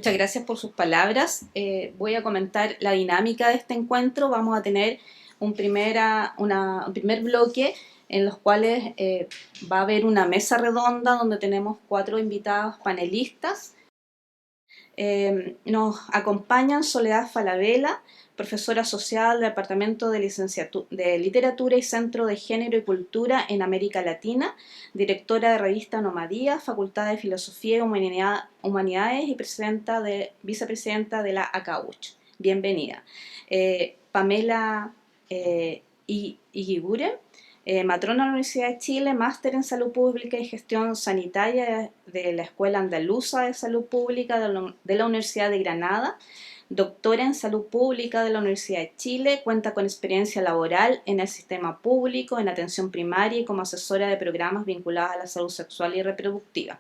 Muchas gracias por sus palabras. Voy a comentar la dinámica de este encuentro. Vamos a tener un primer bloque en los cuales va a haber una mesa redonda donde tenemos 4 invitados panelistas. Nos acompañan Soledad Falabella, profesora asociada del Departamento de Literatura y Centro de Género y Cultura en América Latina, directora de revista Nomadía, Facultad de Filosofía y Humanidades y vicepresidenta de la ACAUCH. Bienvenida. Pamela Iguiguren, matrona de la Universidad de Chile, máster en Salud Pública y Gestión Sanitaria de la Escuela Andaluza de Salud Pública de la Universidad de Granada, doctora en Salud Pública de la Universidad de Chile, cuenta con experiencia laboral en el sistema público, en atención primaria y como asesora de programas vinculados a la salud sexual y reproductiva.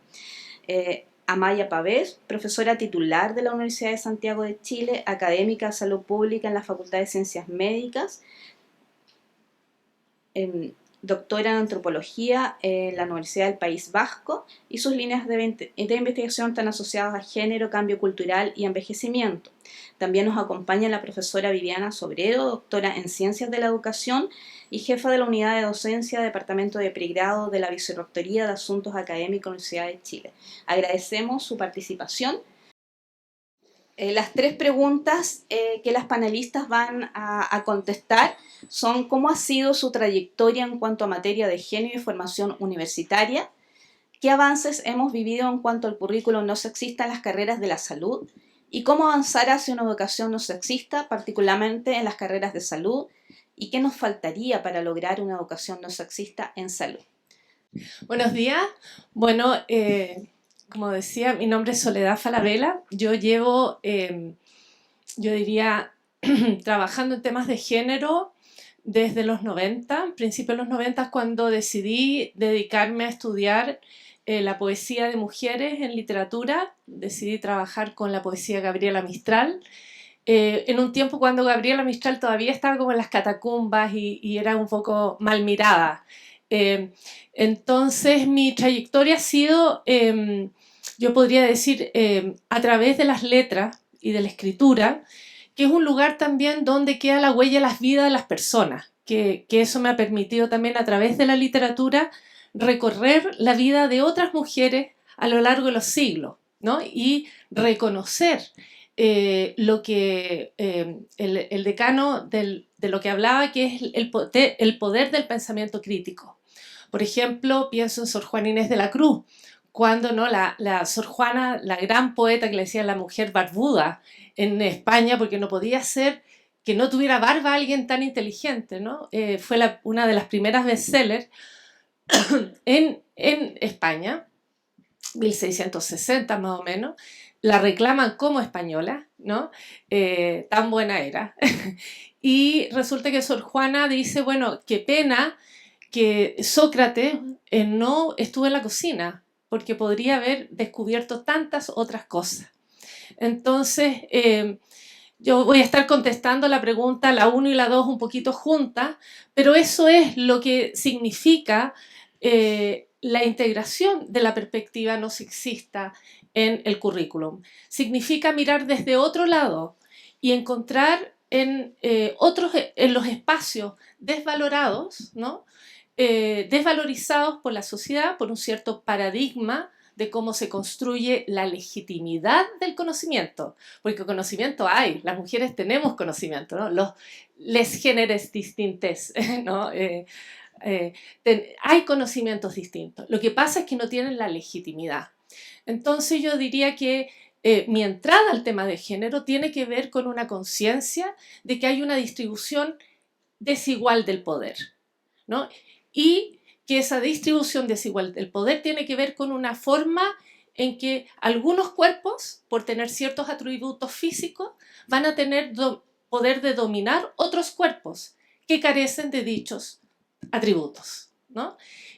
Amaya Pavés, profesora titular de la Universidad de Santiago de Chile, académica de Salud Pública en la Facultad de Ciencias Médicas, doctora en antropología en la Universidad del País Vasco, y sus líneas de investigación están asociadas a género, cambio cultural y envejecimiento. También nos acompaña la profesora Viviana Sobredo, doctora en Ciencias de la Educación y jefa de la Unidad de Docencia, Departamento de Pregrado de la Vicerrectoría de Asuntos Académicos de la Universidad de Chile. Agradecemos su participación. Las 3 preguntas que las panelistas van a contestar son: ¿cómo ha sido su trayectoria en cuanto a materia de género y formación universitaria? ¿Qué avances hemos vivido en cuanto al currículo no sexista en las carreras de la salud? ¿Y cómo avanzar hacia una educación no sexista, particularmente en las carreras de salud? ¿Y qué nos faltaría para lograr una educación no sexista en salud? Buenos días. Bueno, como decía, mi nombre es Soledad Falabella. Yo llevo, yo diría, trabajando en temas de género desde los 90, principios de los 90, cuando decidí dedicarme a estudiar la poesía de mujeres en literatura. Decidí trabajar con la poesía de Gabriela Mistral, en un tiempo cuando Gabriela Mistral todavía estaba como en las catacumbas y era un poco mal mirada. Entonces mi trayectoria ha sido, yo podría decir, a través de las letras y de la escritura, que es un lugar también donde queda la huella de las vidas de las personas, que eso me ha permitido también a través de la literatura recorrer la vida de otras mujeres a lo largo de los siglos, ¿no? Y reconocer lo que el decano de lo que hablaba, que es el poder del pensamiento crítico. Por ejemplo, pienso en Sor Juana Inés de la Cruz, cuando ¿no? la Sor Juana, la gran poeta que le decía la mujer barbuda en España, porque no podía ser que no tuviera barba alguien tan inteligente, ¿no? Fue una de las primeras bestsellers en España, 1660 más o menos. La reclaman como española, ¿no? Tan buena era. Y resulta que Sor Juana dice, bueno, qué pena que Sócrates no estuvo en la cocina, porque podría haber descubierto tantas otras cosas. Entonces, yo voy a estar contestando la pregunta, la 1 y la 2 un poquito juntas, pero eso es lo que significa la integración de la perspectiva no sexista en el currículum. Significa mirar desde otro lado y encontrar en los espacios desvalorados, ¿no? Desvalorizados por la sociedad, por un cierto paradigma de cómo se construye la legitimidad del conocimiento, porque conocimiento hay, las mujeres tenemos conocimiento, ¿no? Les géneros distintos, ¿no? Hay conocimientos distintos, lo que pasa es que no tienen la legitimidad. Entonces yo diría que mi entrada al tema de género tiene que ver con una conciencia de que hay una distribución desigual del poder, ¿no? Y que esa distribución desigual del poder tiene que ver con una forma en que algunos cuerpos, por tener ciertos atributos físicos, van a tener poder de dominar otros cuerpos que carecen de dichos atributos, ¿no?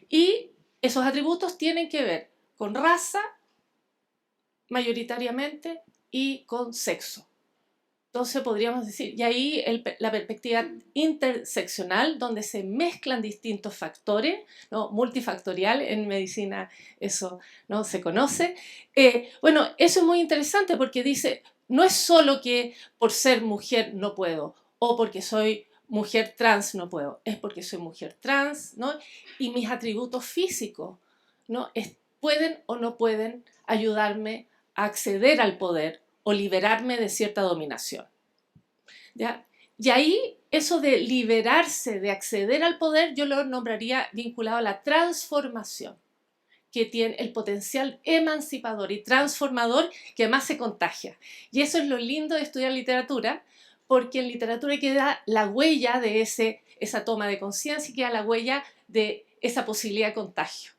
Y esos atributos tienen que ver con raza, mayoritariamente, y con sexo. Entonces podríamos decir, y ahí la perspectiva interseccional, donde se mezclan distintos factores, ¿no? Multifactorial, en medicina eso no se conoce. Bueno, eso es muy interesante porque dice, no es solo que por ser mujer no puedo, o porque soy mujer trans no puedo, es porque soy mujer trans, ¿no? Y mis atributos físicos, ¿no? Pueden o no pueden ayudarme a acceder al poder o liberarme de cierta dominación. ¿Ya? Y ahí eso de liberarse, de acceder al poder, yo lo nombraría vinculado a la transformación, que tiene el potencial emancipador y transformador que además se contagia. Y eso es lo lindo de estudiar literatura, porque en literatura queda la huella de esa toma de conciencia y queda la huella de esa posibilidad de contagio.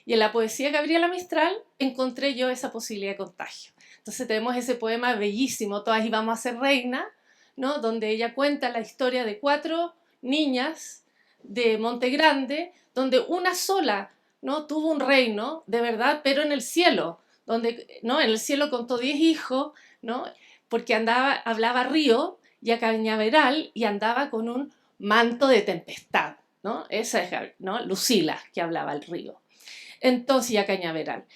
Y en la poesía de Gabriela Mistral encontré yo esa posibilidad de contagio. Entonces tenemos ese poema bellísimo, Todas íbamos a ser reina, ¿no? Donde ella cuenta la historia de 4 niñas de Monte Grande, donde una sola, ¿no? Tuvo un reino de verdad, pero en el cielo, donde, ¿no? En el cielo contó 10 hijos, ¿no? Porque hablaba río y a cañaveral y andaba con un manto de tempestad, ¿no? Esa es, ¿no? Lucila, que hablaba el río. Entonces, ya cañaveral.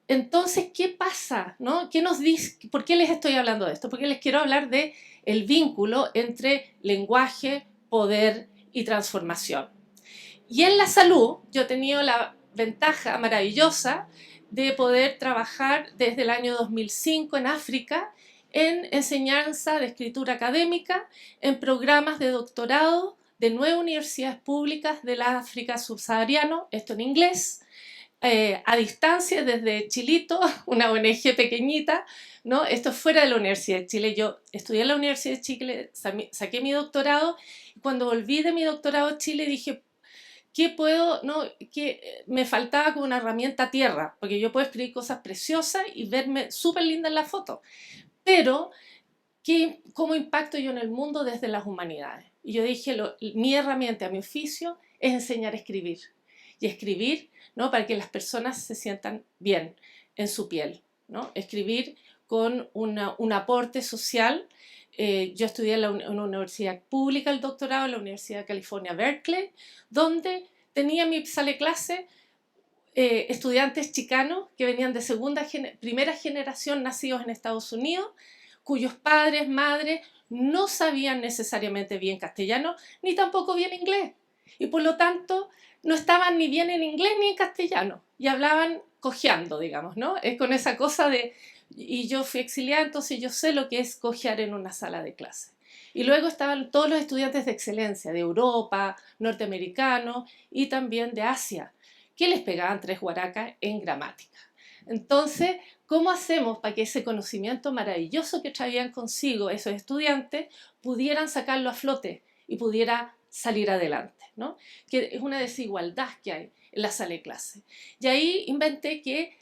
Entonces, ¿qué pasa? ¿No? ¿Qué nos dice? ¿Por qué les estoy hablando de esto? Porque les quiero hablar de el vínculo entre lenguaje, poder y transformación. Y en la salud, yo he tenido la ventaja maravillosa de poder trabajar desde el año 2005 en África en enseñanza de escritura académica, en programas de doctorado de 9 universidades públicas del África subsahariano, esto en inglés, a distancia desde Chilito, una ONG pequeñita, ¿no? Esto fuera de la Universidad de Chile. Yo estudié en la Universidad de Chile, saqué mi doctorado, y cuando volví de mi doctorado a Chile dije, ¿qué puedo, no? Que me faltaba como una herramienta tierra, porque yo puedo escribir cosas preciosas y verme súper linda en la foto, pero ¿cómo impacto yo en el mundo desde las humanidades? Y yo dije, mi herramienta, mi oficio es enseñar a escribir. Y escribir, ¿no? Para que las personas se sientan bien en su piel, ¿no? Escribir con un aporte social. Yo estudié en una universidad pública el doctorado, en la Universidad de California, Berkeley, donde tenía mi sala de clase estudiantes chicanos que venían de primera generación nacidos en Estados Unidos, cuyos padres, madres no sabían necesariamente bien castellano, ni tampoco bien inglés. Y por lo tanto, no estaban ni bien en inglés ni en castellano. Y hablaban cojeando, digamos, ¿no? Es con esa cosa de... Y yo fui exiliada, entonces yo sé lo que es cojear en una sala de clase. Y luego estaban todos los estudiantes de excelencia, de Europa, norteamericanos y también de Asia, que les pegaban 3 guaracas en gramática. Entonces, ¿cómo hacemos para que ese conocimiento maravilloso que traían consigo esos estudiantes pudieran sacarlo a flote y pudiera salir adelante, ¿no? Que es una desigualdad que hay en la sala de clase. Y ahí inventé que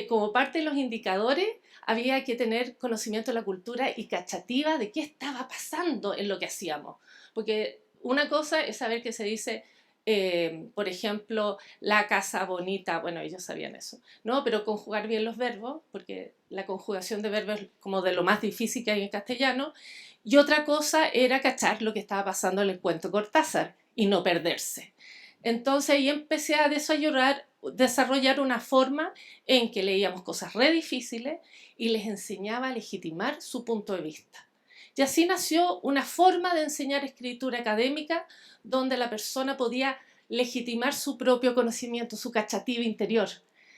como parte de los indicadores había que tener conocimiento de la cultura y cachativa de qué estaba pasando en lo que hacíamos. Porque una cosa es saber que se dice por ejemplo, la casa bonita, bueno, ellos sabían eso, ¿no? Pero conjugar bien los verbos, porque la conjugación de verbos es como de lo más difícil que hay en castellano, y otra cosa era cachar lo que estaba pasando en el cuento Cortázar y no perderse. Entonces ahí empecé a desarrollar una forma en que leíamos cosas re difíciles y les enseñaba a legitimar su punto de vista. Y así nació una forma de enseñar escritura académica donde la persona podía legitimar su propio conocimiento, su cachativa interior.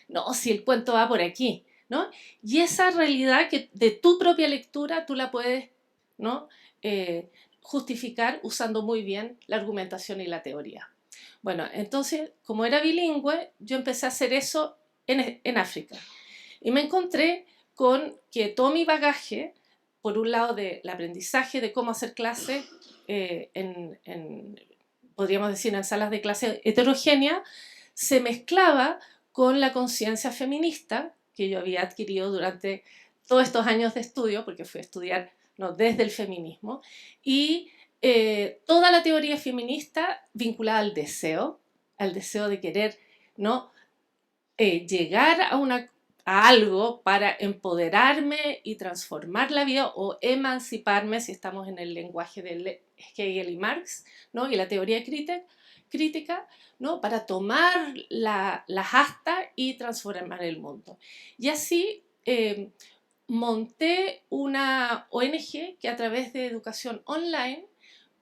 No, si el cuento va por aquí, ¿no? Y esa realidad que de tu propia lectura tú la puedes, ¿no? Justificar usando muy bien la argumentación y la teoría. Bueno, entonces, como era bilingüe, yo empecé a hacer eso en África. Y me encontré con que todo mi bagaje, por un lado del aprendizaje de cómo hacer clases podríamos decir, en salas de clase heterogénea, se mezclaba con la conciencia feminista que yo había adquirido durante todos estos años de estudio, porque fui a estudiar, ¿no?, desde el feminismo, y toda la teoría feminista vinculada al deseo de querer, ¿no?, llegar a algo para empoderarme y transformar la vida o emanciparme, si estamos en el lenguaje de Hegel y Marx, ¿no? Y la teoría crítica, ¿no? Para tomar las astas y transformar el mundo. Y así monté una ONG que a través de educación online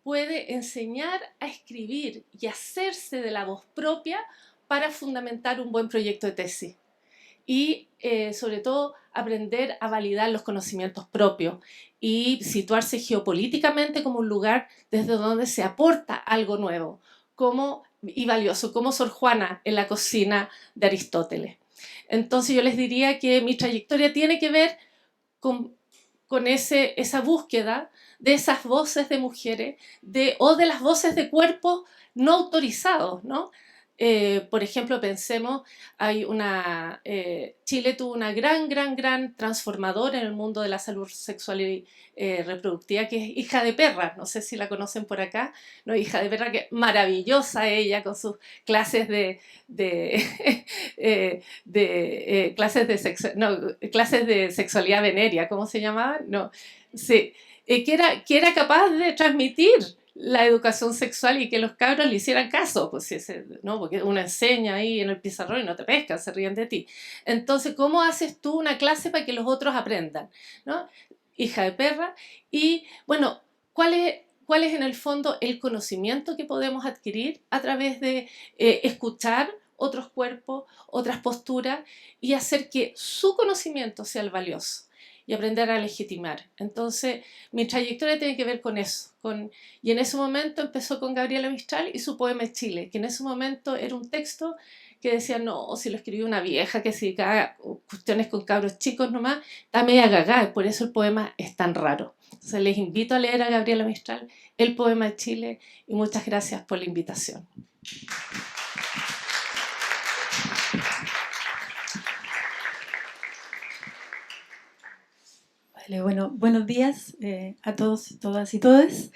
puede enseñar a escribir y hacerse de la voz propia para fundamentar un buen proyecto de tesis. Y sobre todo aprender a validar los conocimientos propios y situarse geopolíticamente como un lugar desde donde se aporta algo nuevo y valioso, como Sor Juana en la cocina de Aristóteles. Entonces yo les diría que mi trayectoria tiene que ver con esa búsqueda de esas voces de mujeres o de las voces de cuerpos no autorizados, ¿no? Por ejemplo, pensemos, Chile tuvo una gran transformadora en el mundo de la salud sexual y reproductiva, que es Hija de Perra, no sé si la conocen por acá, ¿no? Hija de Perra, que maravillosa ella con sus clases clases de sexualidad venérea, ¿cómo se llamaban? No, sí, que era capaz de transmitir la educación sexual y que los cabros le hicieran caso, pues, ¿no? Porque uno enseña ahí en el pizarrón y no te pescan, se ríen de ti. Entonces, ¿cómo haces tú una clase para que los otros aprendan? ¿No? Hija de Perra. Y bueno, ¿cuál es en el fondo el conocimiento que podemos adquirir a través de escuchar otros cuerpos, otras posturas y hacer que su conocimiento sea el valioso y aprender a legitimar? Entonces, mi trayectoria tiene que ver con eso. Y en ese momento empezó con Gabriela Mistral y su poema Chile, que en ese momento era un texto que decía, no, si lo escribió una vieja que se dedicaba a cuestiones con cabros chicos nomás, está media gagá, y por eso el poema es tan raro. Entonces les invito a leer a Gabriela Mistral, el poema de Chile, y muchas gracias por la invitación. Vale, bueno, buenos días a todos, todas y todes.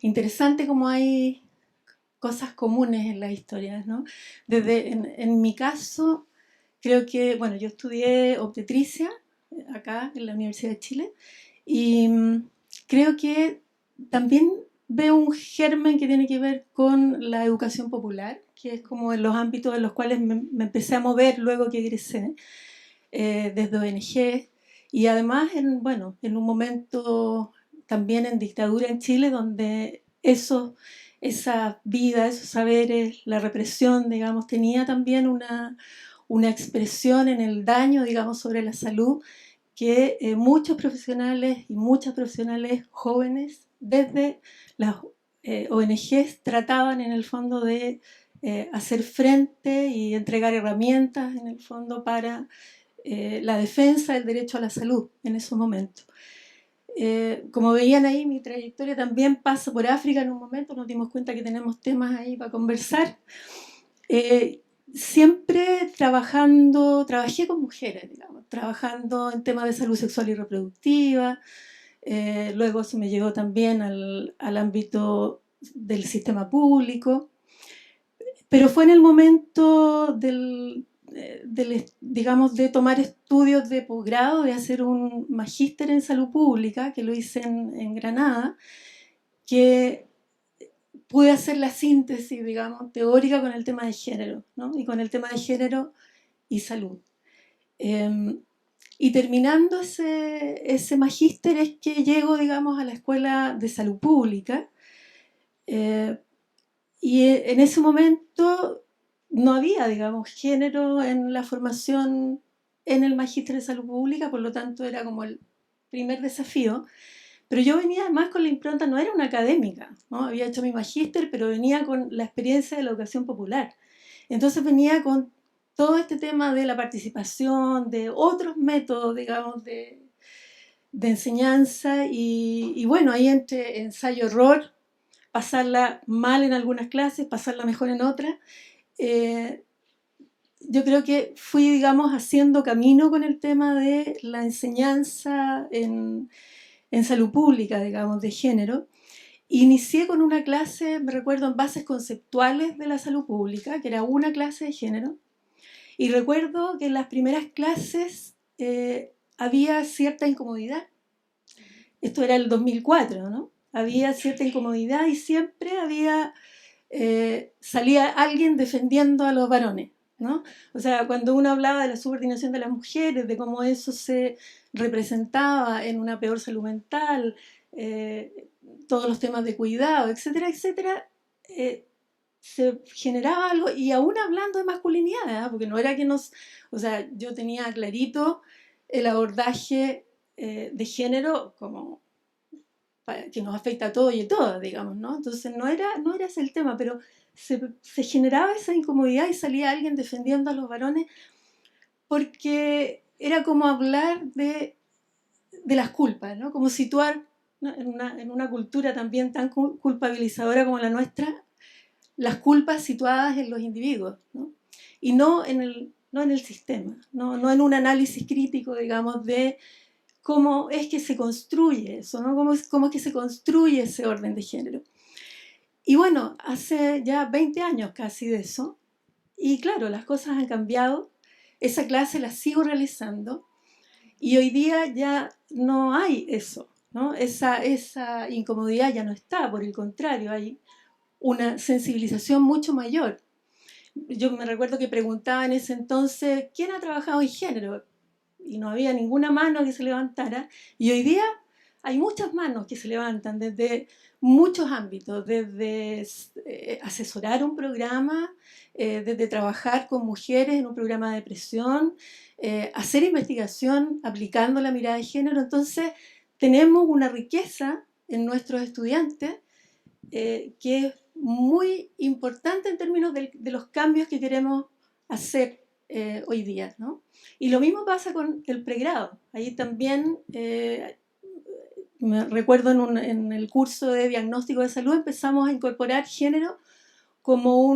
Interesante cómo hay cosas comunes en las historias, ¿no? En mi caso, creo que, bueno, yo estudié obstetricia acá en la Universidad de Chile y creo que también veo un germen que tiene que ver con la educación popular, que es como en los ámbitos en los cuales me empecé a mover luego que egresé, desde ONG, y además en un momento también en dictadura en Chile, donde esa vida, esos saberes, la represión, digamos, tenía también una expresión en el daño, digamos, sobre la salud, que muchos profesionales y muchas profesionales jóvenes desde las ONGs trataban en el fondo de hacer frente y entregar herramientas en el fondo para la defensa del derecho a la salud en esos momentos. Como veían ahí, mi trayectoria también pasa por África en un momento, nos dimos cuenta que tenemos temas ahí para conversar. Siempre trabajé con mujeres, digamos, trabajando en temas de salud sexual y reproductiva. Luego se me llegó también al ámbito del sistema público. Pero fue en el momento digamos, de tomar estudios de posgrado, de hacer un magíster en salud pública, que lo hice en Granada, que pude hacer la síntesis, digamos, teórica con el tema de género, ¿no? Y con el tema de género y salud. Y terminando ese magíster es que llego, digamos, a la Escuela de Salud Pública, y en ese momento no había, digamos, género en la formación en el magíster de salud pública, por lo tanto era como el primer desafío. Pero yo venía además con la impronta, no era una académica, ¿no? Había hecho mi magíster, pero venía con la experiencia de la educación popular. Entonces venía con todo este tema de la participación, de otros métodos, digamos, de enseñanza, y bueno, ahí entre ensayo-error, pasarla mal en algunas clases, pasarla mejor en otras. Yo creo que fui, digamos, haciendo camino con el tema de la enseñanza en salud pública, digamos, de género. Inicié con una clase, me recuerdo, en bases conceptuales de la salud pública, que era una clase de género, Y recuerdo que en las primeras clases había cierta incomodidad. Esto era el 2004, ¿no? Había cierta incomodidad y siempre salía alguien defendiendo a los varones, ¿no? O sea, cuando uno hablaba de la subordinación de las mujeres, de cómo eso se representaba en una peor salud mental, todos los temas de cuidado, etcétera, etcétera, se generaba algo, y aún hablando de masculinidad, ¿eh? Porque no era que o sea, yo tenía clarito el abordaje de género como que nos afecta a todos y a todas, digamos, ¿no? Entonces no era ese el tema, pero se generaba esa incomodidad y salía alguien defendiendo a los varones porque era como hablar de las culpas, ¿no? Como situar, ¿no? en una cultura también tan culpabilizadora como la nuestra, las culpas situadas en los individuos, ¿no? Y no en el sistema, no en un análisis crítico, digamos, de cómo es que se construye eso, ¿no? Cómo es que se construye ese orden de género. Y bueno, hace ya 20 años casi de eso, y claro, las cosas han cambiado, esa clase la sigo realizando, y hoy día ya no hay eso, ¿no? Esa incomodidad ya no está, por el contrario, hay una sensibilización mucho mayor. Yo me recuerdo que preguntaba en ese entonces, ¿quién ha trabajado en género? Y no había ninguna mano que se levantara. Y hoy día hay muchas manos que se levantan desde muchos ámbitos, desde asesorar un programa, desde trabajar con mujeres en un programa de depresión, hacer investigación aplicando la mirada de género. Entonces, tenemos una riqueza en nuestros estudiantes que es muy importante en términos de los cambios que queremos hacer hoy día, ¿no? Y lo mismo pasa con el pregrado. Ahí también, me recuerdo en el curso de diagnóstico de salud, empezamos a incorporar género como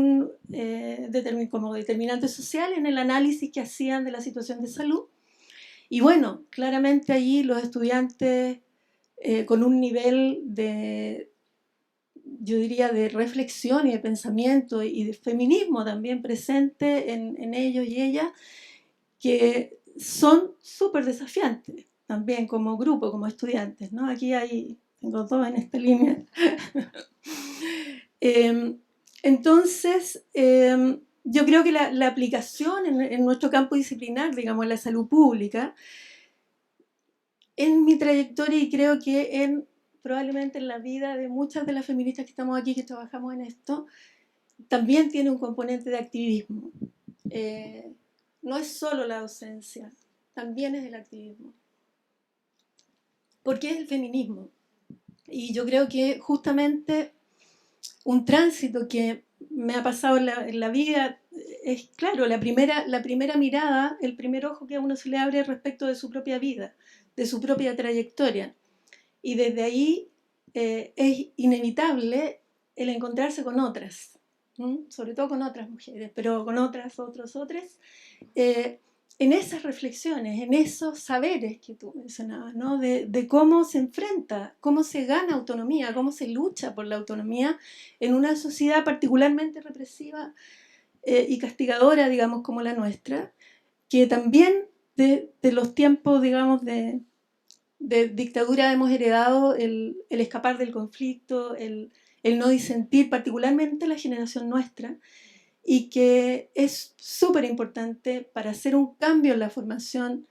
como determinante social en el análisis que hacían de la situación de salud. Y bueno, claramente allí los estudiantes con un nivel yo diría, de reflexión y de pensamiento y de feminismo también presente en ellos y ellas, que son súper desafiantes también como grupo, como estudiantes, ¿no? Aquí tengo dos en esta línea. Entonces, yo creo que la aplicación en nuestro campo disciplinar, digamos, en la salud pública, en mi trayectoria y creo que probablemente en la vida de muchas de las feministas que estamos aquí, que trabajamos en esto, también tiene un componente de activismo. No es solo la docencia, también es el activismo. Porque es el feminismo. Y yo creo que justamente un tránsito que me ha pasado en la vida es, claro, la primera mirada, el primer ojo que a uno se le abre respecto de su propia vida, de su propia trayectoria. Y desde ahí es inevitable el encontrarse con otras, sobre todo con otras mujeres, pero con otros, en esas reflexiones, en esos saberes que tú mencionabas, ¿no? de cómo se enfrenta, cómo se gana autonomía, cómo se lucha por la autonomía en una sociedad particularmente represiva y castigadora, digamos, como la nuestra, que también de los tiempos, digamos, de dictadura hemos heredado el escapar del conflicto, el no disentir, particularmente la generación nuestra, y que es súper importante para hacer un cambio en la formación,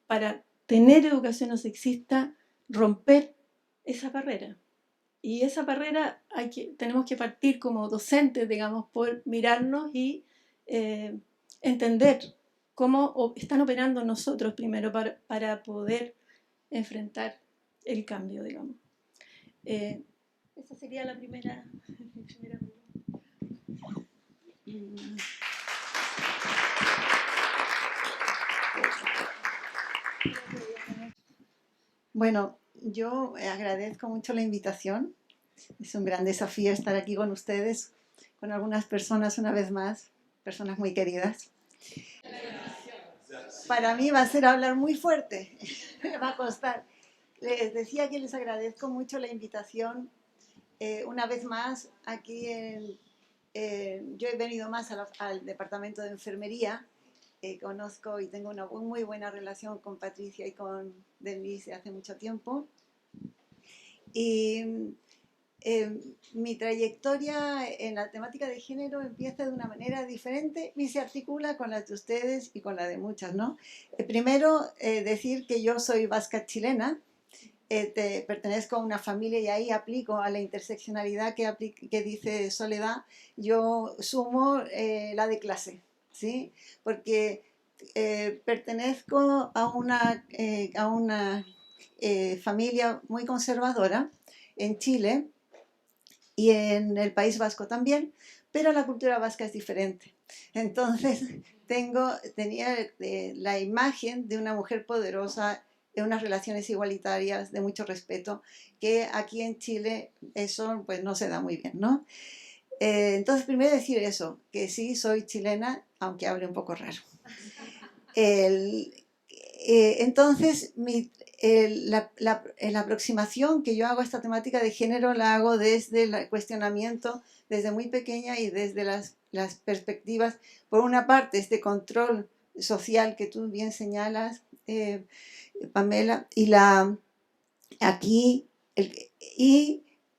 para tener educación no sexista, romper esa barrera. Y esa barrera tenemos que partir como docentes, digamos, por mirarnos y entender cómo están operando nosotros primero para poder enfrentar el cambio, digamos. Esa sería la primera pregunta. Bueno, yo agradezco mucho la invitación. Es un gran desafío estar aquí con ustedes, con algunas personas una vez más, personas muy queridas. Para mí va a ser hablar muy fuerte, me va a costar. Les decía que les agradezco mucho la invitación. Una vez más, aquí yo he venido más al departamento de enfermería conozco y tengo una muy buena relación con Patricia y con Denise hace mucho tiempo. Y mi trayectoria en la temática de género empieza de una manera diferente y se articula con las de ustedes y con la de muchas, ¿no? Primero, decir que yo soy vasca chilena, pertenezco a una familia y ahí aplico a la interseccionalidad que dice Soledad, yo sumo la de clase, ¿sí? Porque pertenezco a una familia muy conservadora en Chile y en el País Vasco también, pero la cultura vasca es diferente. Entonces tenía la imagen de una mujer poderosa, de unas relaciones igualitarias, de mucho respeto, que aquí en Chile eso pues no se da muy bien, ¿no? Entonces primero decir eso, que sí soy chilena, aunque hable un poco raro. Entonces la aproximación que yo hago a esta temática de género la hago desde el cuestionamiento, desde muy pequeña y desde las perspectivas, por una parte este control social que tú bien señalas, Pamela, y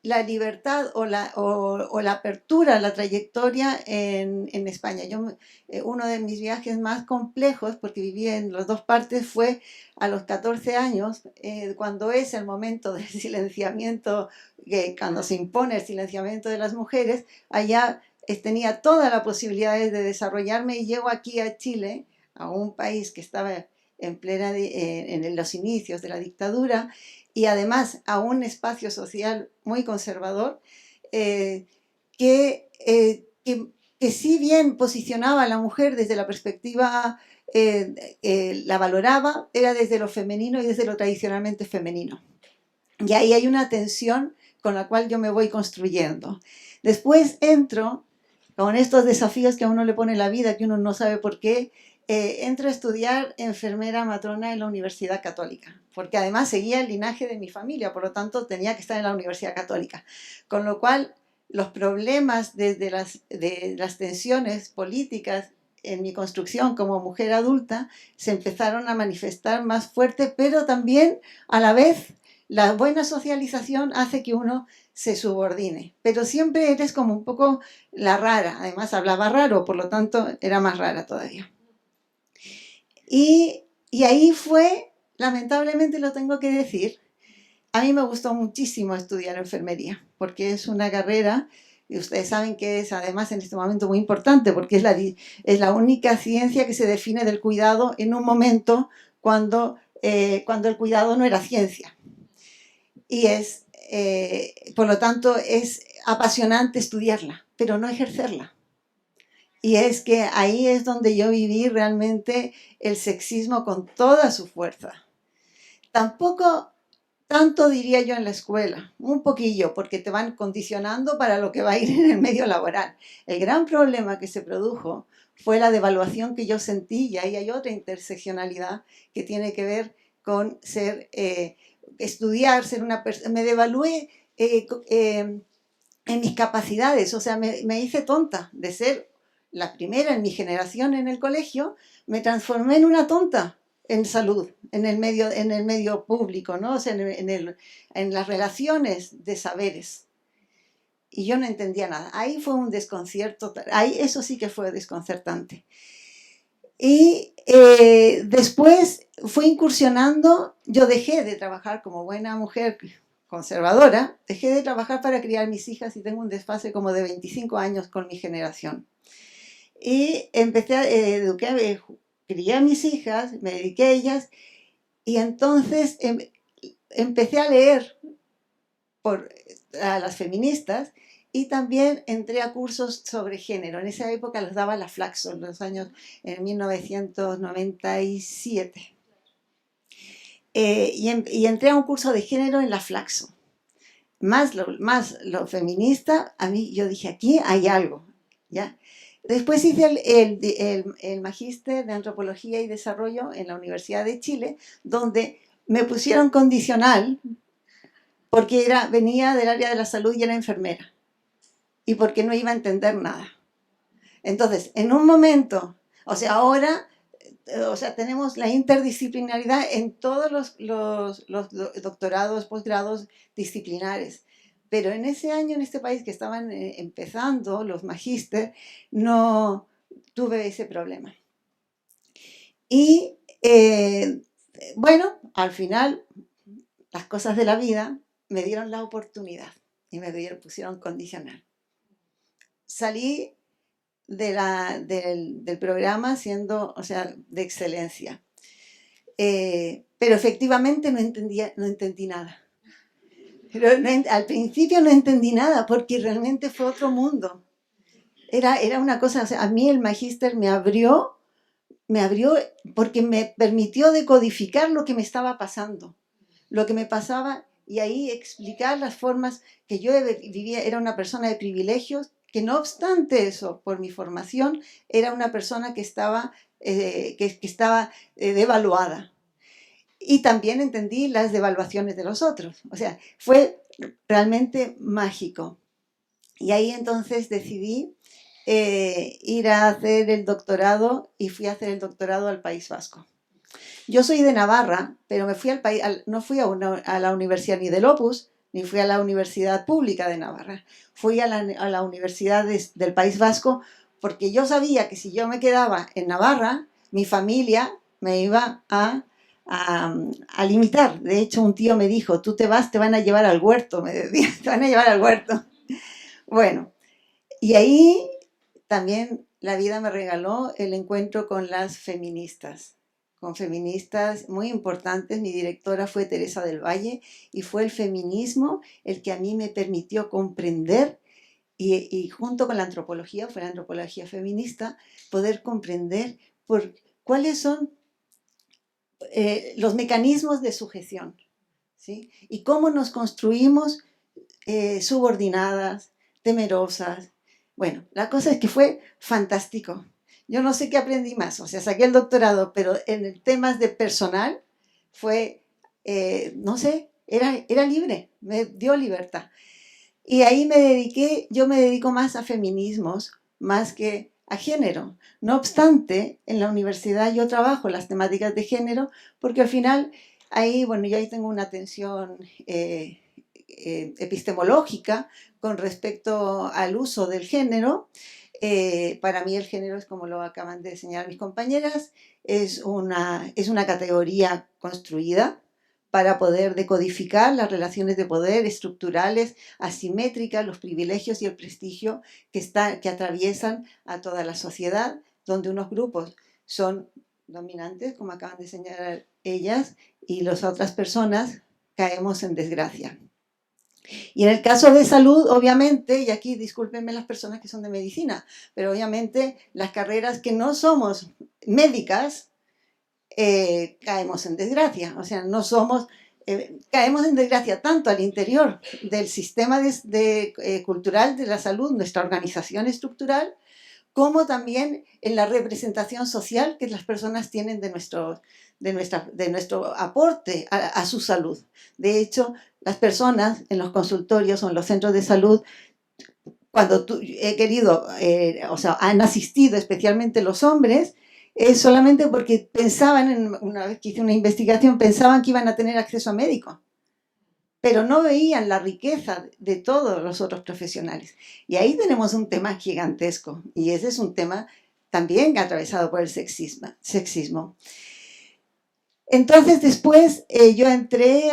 la libertad o la apertura, la trayectoria en España. Uno de mis viajes más complejos, porque viví en las dos partes, fue a los 14 años, cuando es el momento del silenciamiento, cuando se impone el silenciamiento de las mujeres, allá tenía todas las posibilidades de desarrollarme y llego aquí a Chile, a un país que estaba en los inicios de la dictadura, y además a un espacio social muy conservador, que si bien posicionaba a la mujer desde la perspectiva, la valoraba, era desde lo femenino y desde lo tradicionalmente femenino. Y ahí hay una tensión con la cual yo me voy construyendo. Después entro con estos desafíos que a uno le pone la vida, que uno no sabe por qué, entro a estudiar enfermera matrona en la Universidad Católica, porque además seguía el linaje de mi familia, por lo tanto tenía que estar en la Universidad Católica, con lo cual los problemas de las tensiones políticas en mi construcción como mujer adulta se empezaron a manifestar más fuerte, pero también a la vez la buena socialización hace que uno se subordine, pero siempre eres como un poco la rara, además hablaba raro, por lo tanto era más rara todavía. Y ahí fue, lamentablemente lo tengo que decir, a mí me gustó muchísimo estudiar enfermería, porque es una carrera, y ustedes saben que es además en este momento muy importante, porque es la única ciencia que se define del cuidado en un momento cuando el cuidado no era ciencia. Y por lo tanto, es apasionante estudiarla, pero no ejercerla. Y es que ahí es donde yo viví realmente el sexismo con toda su fuerza. Tampoco tanto diría yo en la escuela, un poquillo, porque te van condicionando para lo que va a ir en el medio laboral. El gran problema que se produjo fue la devaluación que yo sentí, y ahí hay otra interseccionalidad que tiene que ver con estudiar, ser una persona. Me devalué en mis capacidades, o sea, me hice tonta de ser la primera en mi generación en el colegio, me transformé en una tonta en salud, en el medio público, ¿no? O sea, en las relaciones de saberes. Y yo no entendía nada. Ahí fue un desconcierto, eso sí que fue desconcertante. Y después fui incursionando, yo dejé de trabajar como buena mujer conservadora, dejé de trabajar para criar mis hijas y tengo un desfase como de 25 años con mi generación. Y empecé a educar, crié a mis hijas, me dediqué a ellas y entonces empecé a leer a las feministas y también entré a cursos sobre género. En esa época los daba la Flaxo, en 1997. Y entré a un curso de género en la Flaxo. Más lo feminista, a mí yo dije, aquí hay algo, ¿ya? Después hice el magíster de Antropología y Desarrollo en la Universidad de Chile, donde me pusieron condicional porque venía del área de la salud y era enfermera, y porque no iba a entender nada. Entonces, en un momento, o sea, ahora o sea, tenemos la interdisciplinaridad en todos los doctorados, posgrados disciplinares. Pero en ese año, en este país que estaban empezando los magíster, no tuve ese problema. Y bueno, al final, las cosas de la vida me dieron la oportunidad y me pusieron condicional. Salí del programa siendo, o sea, de excelencia. Pero efectivamente no entendí nada. Pero al principio no entendí nada porque realmente fue otro mundo. Era una cosa, o sea, a mí el magíster me abrió porque me permitió decodificar lo que me estaba pasando, lo que me pasaba, y ahí explicar las formas que yo vivía. Era una persona de privilegios, que no obstante eso, por mi formación, era una persona que estaba devaluada. Y también entendí las devaluaciones de los otros. O sea, fue realmente mágico. Y ahí entonces decidí ir a hacer el doctorado, y fui a hacer el doctorado al País Vasco. Yo soy de Navarra, pero me fui no fui a la Universidad ni del Opus, ni fui a la Universidad Pública de Navarra. Fui a la Universidad del País Vasco porque yo sabía que si yo me quedaba en Navarra, mi familia me iba a limitar. De hecho, un tío me dijo, tú te vas, te van a llevar al huerto, me decía, te van a llevar al huerto. Bueno, y ahí también la vida me regaló el encuentro con las feministas, con feministas muy importantes. Mi directora fue Teresa del Valle, y fue el feminismo el que a mí me permitió comprender, y junto con la antropología, fue la antropología feminista, poder comprender cuáles son los mecanismos de sujeción, ¿sí? Y cómo nos construimos subordinadas, temerosas. Bueno, la cosa es que fue fantástico. Yo no sé qué aprendí más, o sea, saqué el doctorado, pero en el temas de personal fue, no sé, era libre, me dio libertad. Y ahí yo me dedico más a feminismos, más que a género. No obstante, en la universidad yo trabajo las temáticas de género, porque al final ahí, bueno, yo ahí tengo una atención epistemológica con respecto al uso del género. Para mí el género es, como lo acaban de señalar mis compañeras, es una categoría construida para poder decodificar las relaciones de poder estructurales, asimétricas, los privilegios y el prestigio que atraviesan a toda la sociedad, donde unos grupos son dominantes, como acaban de señalar ellas, y las otras personas caemos en desgracia. Y en el caso de salud, obviamente, y aquí discúlpenme las personas que son de medicina, pero obviamente las carreras que no somos médicas, caemos en desgracia. O sea, no somos, caemos en desgracia tanto al interior del sistema cultural de la salud, nuestra organización estructural, como también en la representación social que las personas tienen de nuestro aporte a su salud. De hecho, las personas en los consultorios o en los centros de salud, cuando o sea, han asistido, especialmente los hombres, es solamente porque pensaban, una vez que hice una investigación, pensaban que iban a tener acceso a médico, pero no veían la riqueza de todos los otros profesionales. Y ahí tenemos un tema gigantesco, y ese es un tema también atravesado por el sexismo. Entonces después yo entré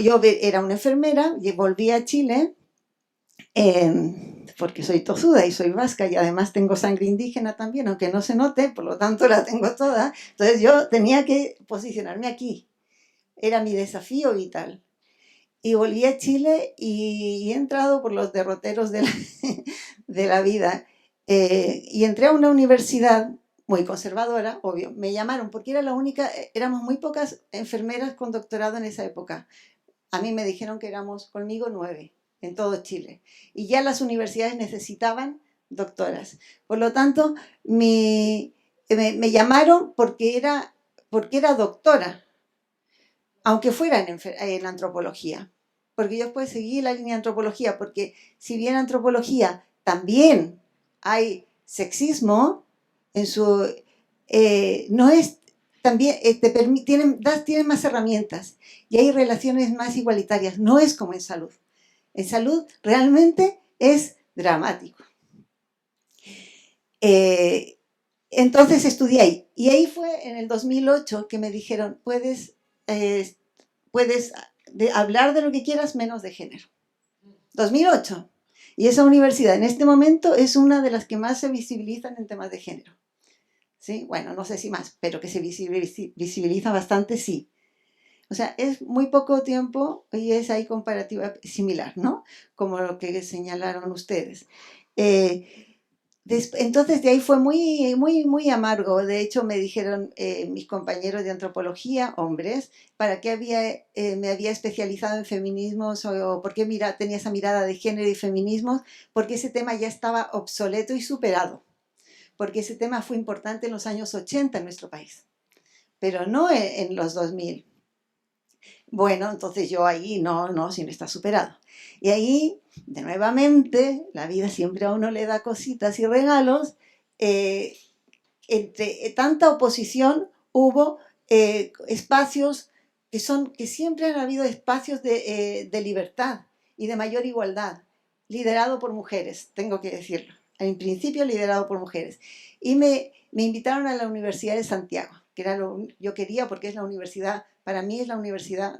yo era una enfermera y volví a Chile, porque soy tozuda y soy vasca, y además tengo sangre indígena también, aunque no se note, por lo tanto la tengo toda. Entonces yo tenía que posicionarme aquí, era mi desafío vital. Y volví a Chile y he entrado por los derroteros de la vida, y entré a una universidad muy conservadora, obvio. Me llamaron porque era la única, éramos muy pocas enfermeras con doctorado en esa época. A mí me dijeron que éramos conmigo 9 en todo Chile, y ya las universidades necesitaban doctoras. Por lo tanto, me llamaron porque era doctora, aunque fuera en antropología, porque yo después seguí la línea de antropología, porque si bien en antropología también hay sexismo, no es también tienen más herramientas y hay relaciones más igualitarias. No es como en salud. En salud realmente es dramático. Entonces estudié ahí. Y ahí fue en el 2008 que me dijeron, puedes hablar de lo que quieras menos de género. 2008. Y esa universidad en este momento es una de las que más se visibilizan en temas de género. ¿Sí? Bueno, no sé si más, pero que se visibiliza bastante, sí. O sea, es muy poco tiempo y es ahí comparativa similar, ¿no? Como lo que señalaron ustedes. Entonces de ahí fue muy, muy, muy amargo. De hecho, me dijeron mis compañeros de antropología, hombres, para qué me había especializado en feminismos o por qué tenía esa mirada de género y feminismos, porque ese tema ya estaba obsoleto y superado. Porque ese tema fue importante en los años 80 en nuestro país, pero no en los 2000. Bueno, entonces yo ahí no, si no está superado. Y ahí, de nuevamente, la vida siempre a uno le da cositas y regalos. Entre tanta oposición hubo espacios que siempre han habido espacios de libertad y de mayor igualdad, liderado por mujeres, tengo que decirlo. En principio liderado por mujeres. Y me invitaron a la Universidad de Santiago, que era yo quería porque es la universidad, para mí es la universidad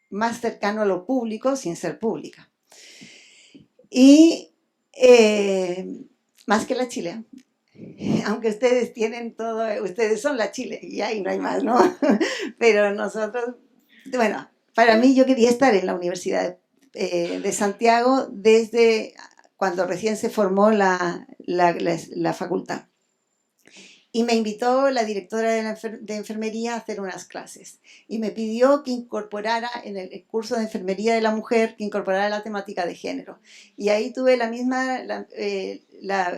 más cercana a lo público sin ser pública. Y más que la Chile, aunque ustedes tienen todo, ustedes son la Chile y ahí no hay más, ¿no? Pero nosotros, bueno, para mí yo quería estar en la Universidad de Santiago desde cuando recién se formó la facultad. Y me invitó la directora de enfermería a hacer unas clases. Y me pidió que incorporara en el curso de enfermería de la mujer, que incorporara la temática de género. Y ahí tuve la misma,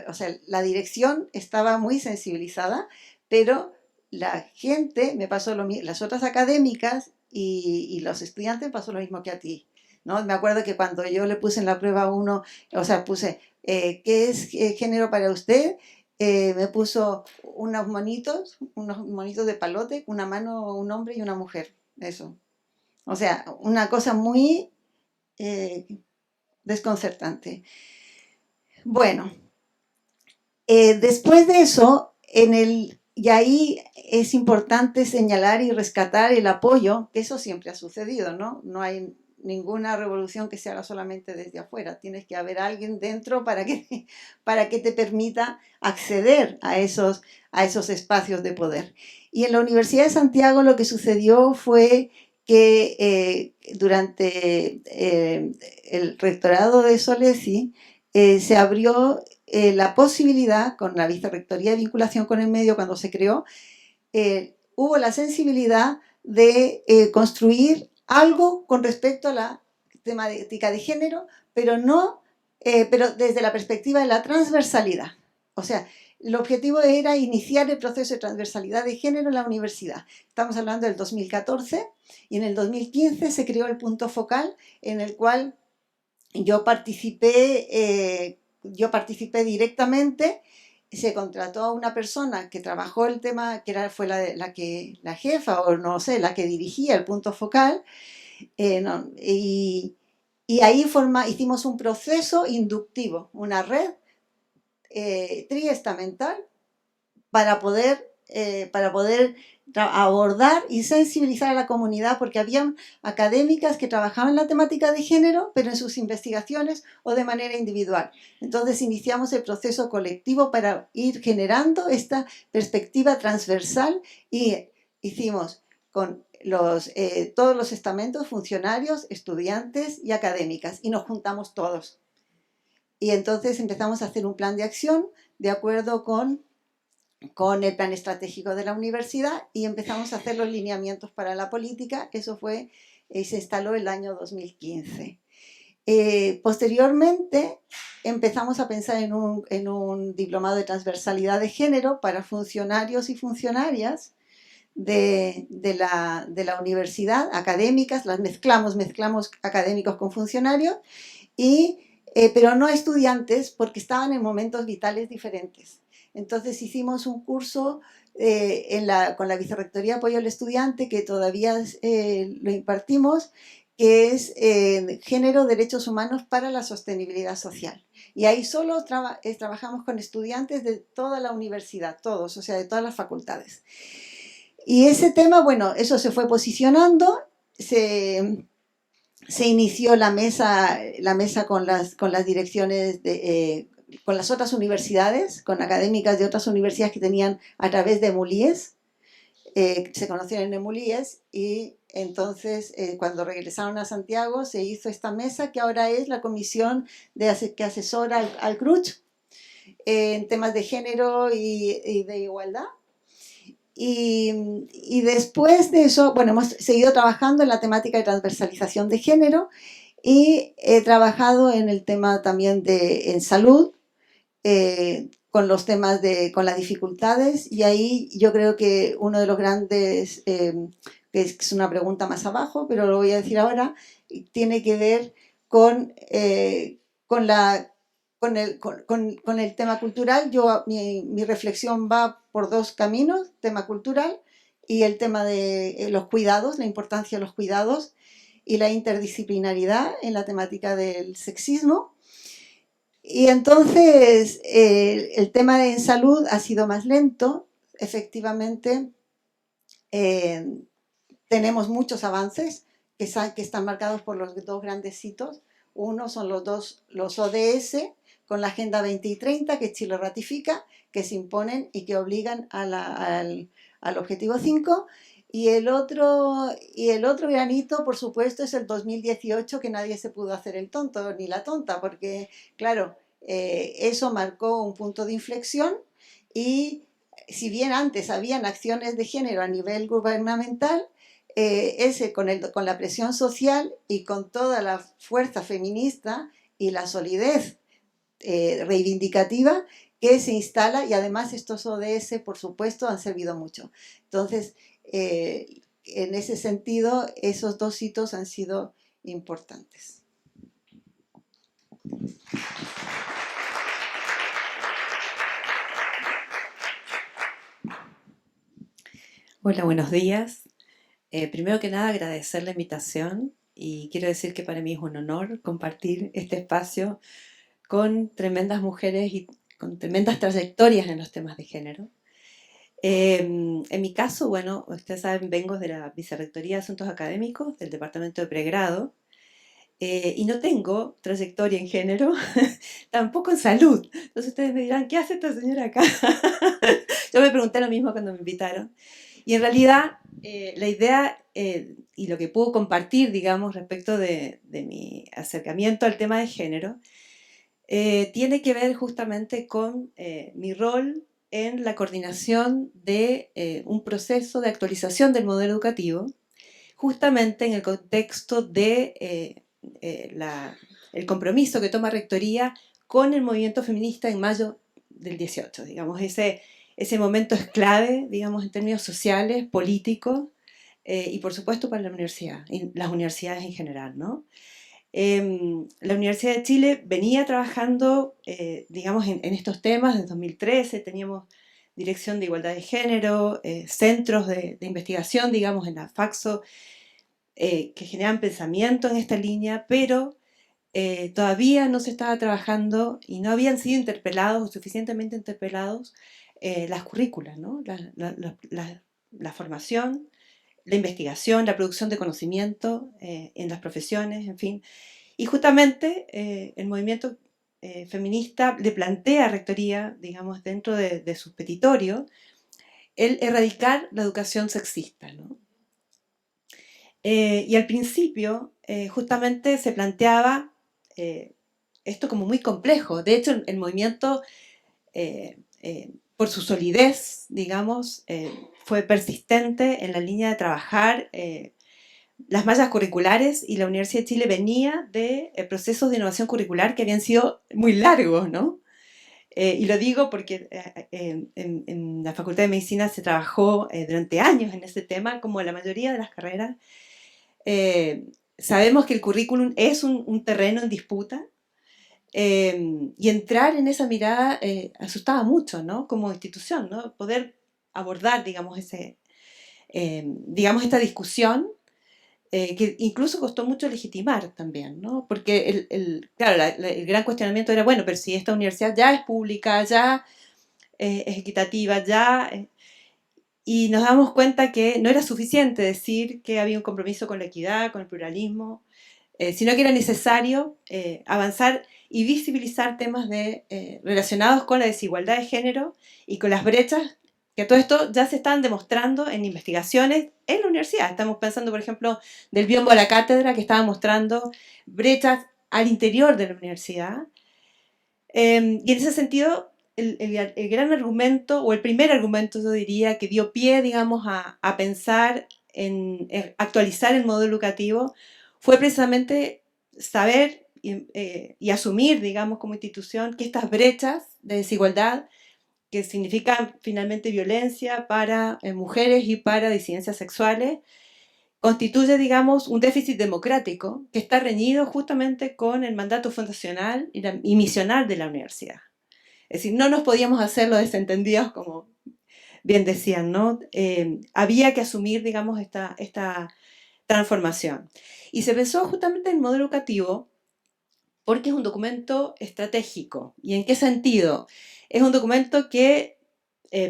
o sea, la dirección estaba muy sensibilizada, pero la gente me pasó las otras académicas y los estudiantes pasó lo mismo que a ti. ¿No? Me acuerdo que cuando yo le puse en la prueba a uno, o sea, puse, ¿qué es género para usted? Me puso unos monitos de palote, una mano, un hombre y una mujer, eso. O sea, una cosa muy desconcertante. Bueno, después de eso, y ahí es importante señalar y rescatar el apoyo, que eso siempre ha sucedido, ¿no? No hay ninguna revolución que se haga solamente desde afuera. Tienes que haber alguien dentro para que te permita acceder a esos espacios de poder. Y en la Universidad de Santiago lo que sucedió fue que durante el rectorado de Solesi se abrió la posibilidad, con la vicerrectoría de vinculación con el medio cuando se creó, hubo la sensibilidad de construir algo con respecto a la temática de género, pero desde la perspectiva de la transversalidad. O sea, el objetivo era iniciar el proceso de transversalidad de género en la universidad. Estamos hablando del 2014 y en el 2015 se creó el punto focal en el cual yo participé directamente. Se contrató a una persona que trabajó el tema, que fue la jefa, o no sé, la que dirigía el punto focal, y ahí hicimos un proceso inductivo, una red triestamental para poder abordar y sensibilizar a la comunidad, porque había académicas que trabajaban la temática de género, pero en sus investigaciones o de manera individual. Entonces iniciamos el proceso colectivo para ir generando esta perspectiva transversal y hicimos con todos los estamentos, funcionarios, estudiantes y académicas, y nos juntamos todos. Y entonces empezamos a hacer un plan de acción de acuerdo con el plan estratégico de la universidad y empezamos a hacer los lineamientos para la política. Eso se instaló el año 2015. Posteriormente empezamos a pensar en un diplomado de transversalidad de género para funcionarios y funcionarias de la universidad, académicas, las mezclamos académicos con funcionarios, pero no estudiantes porque estaban en momentos vitales diferentes. Entonces hicimos un curso con la Vicerrectoría de Apoyo al Estudiante, que todavía lo impartimos, que es Género, Derechos Humanos para la Sostenibilidad Social. Y ahí solo trabajamos con estudiantes de toda la universidad, todos, o sea, de todas las facultades. Y ese tema, bueno, eso se fue posicionando, se inició la mesa con las direcciones con las otras universidades, con académicas de otras universidades que tenían a través de Mulíes, se conocieron en Emulíes, y entonces cuando regresaron a Santiago se hizo esta mesa que ahora es la comisión que asesora al CRUCH en temas de género y de igualdad. Y después de eso, bueno, hemos seguido trabajando en la temática de transversalización de género y he trabajado en el tema también en salud, con los temas con las dificultades, y ahí yo creo que uno de los grandes, que es una pregunta más abajo, pero lo voy a decir ahora, tiene que ver con el tema cultural. Mi reflexión va por dos caminos: tema cultural y el tema de los cuidados, la importancia de los cuidados y la interdisciplinaridad en la temática del sexismo. Y entonces el tema de salud ha sido más lento. Efectivamente, tenemos muchos avances que están marcados por los dos grandes hitos. Uno son los ODS con la Agenda 2030 que Chile ratifica, que se imponen y que obligan al Objetivo 5. Y el otro granito, por supuesto, es el 2018, que nadie se pudo hacer el tonto ni la tonta, porque, claro, eso marcó un punto de inflexión. Y si bien antes habían acciones de género a nivel gubernamental, con la presión social y con toda la fuerza feminista y la solidez reivindicativa que se instala, y además estos ODS, por supuesto, han servido mucho. Entonces, en ese sentido, esos dos hitos han sido importantes. Hola, buenos días. Primero que nada, agradecer la invitación, y quiero decir que para mí es un honor compartir este espacio con tremendas mujeres y con tremendas trayectorias en los temas de género. En mi caso, bueno, ustedes saben, vengo de la Vicerrectoría de Asuntos Académicos del Departamento de Pregrado, y no tengo trayectoria en género, tampoco en salud. Entonces ustedes me dirán, ¿qué hace esta señora acá? Yo me pregunté lo mismo cuando me invitaron. Y en realidad, la idea y lo que puedo compartir, digamos, respecto de mi acercamiento al tema de género, tiene que ver justamente con mi rol en la coordinación de un proceso de actualización del modelo educativo, justamente en el contexto de el compromiso que toma Rectoría con el movimiento feminista en mayo del 18, digamos, ese momento es clave, digamos, en términos sociales, políticos, y por supuesto para la universidad, y las universidades en general, ¿no? La Universidad de Chile venía trabajando, digamos, en estos temas desde 2013. Teníamos Dirección de Igualdad de Género, centros de investigación, digamos, en la FACSO, que generan pensamiento en esta línea, pero todavía no se estaba trabajando y no habían sido interpelados o suficientemente interpelados las currículas, ¿no? La formación, la investigación, la producción de conocimiento en las profesiones, en fin. Y justamente el movimiento feminista le plantea a Rectoría, digamos, dentro de su petitorio, el erradicar la educación sexista, ¿no? Y al principio justamente se planteaba esto como muy complejo. De hecho, el movimiento, por su solidez, digamos, fue persistente en la línea de trabajar las mallas curriculares, y la Universidad de Chile venía de procesos de innovación curricular que habían sido muy largos, ¿no? Y lo digo porque en la Facultad de Medicina se trabajó durante años en ese tema, como la mayoría de las carreras. Sabemos que el currículum es un terreno en disputa, y entrar en esa mirada asustaba mucho, ¿no? Como institución, ¿no? Poder abordar, digamos, digamos, esta discusión, que incluso costó mucho legitimar también, ¿no? Porque, claro, el gran cuestionamiento era, bueno, pero si esta universidad ya es pública, ya es equitativa, ya... y nos damos cuenta que no era suficiente decir que había un compromiso con la equidad, con el pluralismo, sino que era necesario avanzar y visibilizar temas relacionados con la desigualdad de género y con las brechas, que todo esto ya se están demostrando en investigaciones en la universidad. Estamos pensando, por ejemplo, del biombo a la cátedra, que estaba mostrando brechas al interior de la universidad. Y en ese sentido, el gran argumento, o el primer argumento, yo diría, que dio pie, digamos, a pensar en actualizar el modelo educativo, fue precisamente saber y asumir, digamos, como institución, que estas brechas de desigualdad, que significan finalmente violencia para mujeres y para disidencias sexuales, constituye, digamos, un déficit democrático que está reñido justamente con el mandato fundacional y misional de la universidad. Es decir, no nos podíamos hacer los desentendidos, como bien decían, ¿no? Había que asumir, digamos, esta transformación. Y se pensó justamente en el modelo educativo porque es un documento estratégico. ¿Y en qué sentido? Es un documento que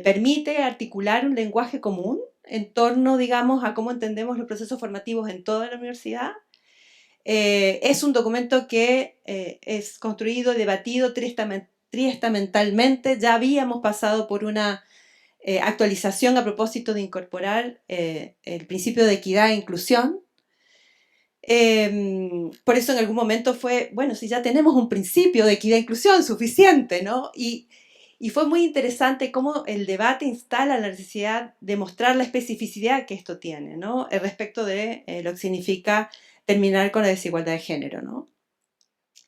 permite articular un lenguaje común en torno, digamos, a cómo entendemos los procesos formativos en toda la universidad. Es un documento que es construido y debatido triestamentalmente. Ya habíamos pasado por una actualización a propósito de incorporar el principio de equidad e inclusión. Por eso en algún momento fue, bueno, si ya tenemos un principio de equidad e inclusión suficiente, ¿no? Y fue muy interesante cómo el debate instala la necesidad de mostrar la especificidad que esto tiene, ¿no? Respecto de lo que significa terminar con la desigualdad de género, ¿no?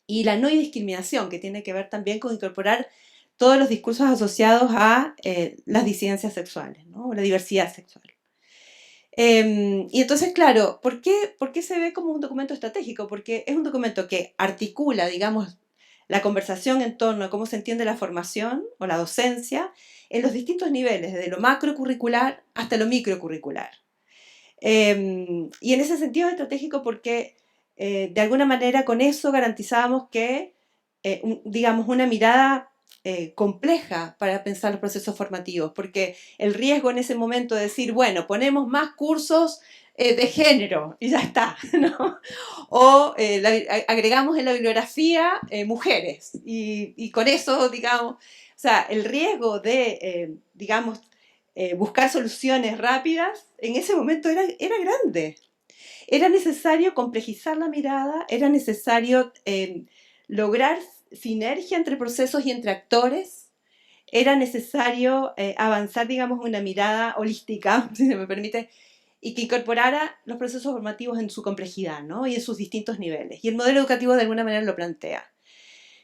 Y la no discriminación, que tiene que ver también con incorporar todos los discursos asociados a las disidencias sexuales, ¿no? O la diversidad sexual. Y entonces, claro, ¿por qué se ve como un documento estratégico? Porque es un documento que articula, digamos, la conversación en torno a cómo se entiende la formación o la docencia en los distintos niveles, desde lo macrocurricular hasta lo microcurricular. Y en ese sentido es estratégico porque, de alguna manera, con eso garantizábamos que, digamos, una mirada compleja para pensar los procesos formativos, porque el riesgo en ese momento de decir, bueno, ponemos más cursos de género y ya está, ¿no? O agregamos en la bibliografía mujeres y con eso, digamos, o sea, el riesgo de, digamos, buscar soluciones rápidas en ese momento era grande. Era necesario complejizar la mirada, era necesario lograr sinergia entre procesos y entre actores, era necesario avanzar, digamos, una mirada holística, si se me permite, y que incorporara los procesos formativos en su complejidad, ¿no? Y en sus distintos niveles. Y el modelo educativo de alguna manera lo plantea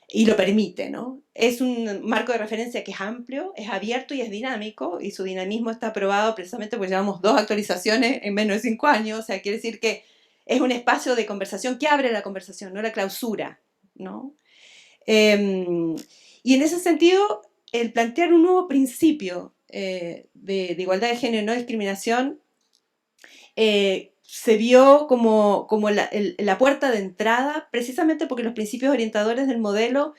y lo permite, ¿no? Es un marco de referencia que es amplio, es abierto y es dinámico, y su dinamismo está probado precisamente porque llevamos 2 actualizaciones en menos de 5 años, o sea, quiere decir que es un espacio de conversación que abre la conversación, no la clausura, ¿no? Y en ese sentido, el plantear un nuevo principio de igualdad de género y no discriminación se vio como la puerta de entrada, precisamente porque los principios orientadores del modelo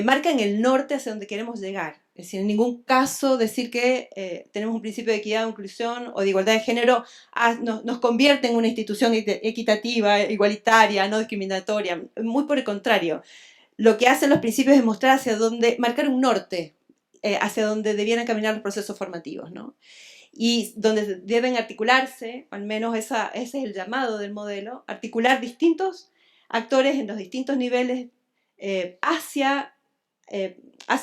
marcan el norte hacia donde queremos llegar. Es decir, en ningún caso decir que tenemos un principio de equidad o inclusión o de igualdad de género nos convierte en una institución equitativa, igualitaria, no discriminatoria. Muy por el contrario. Lo que hacen los principios es mostrar hacia dónde, marcar un norte, hacia donde debieran caminar los procesos formativos, ¿no? Y donde deben articularse, al menos ese es el llamado del modelo, articular distintos actores en los distintos niveles hacia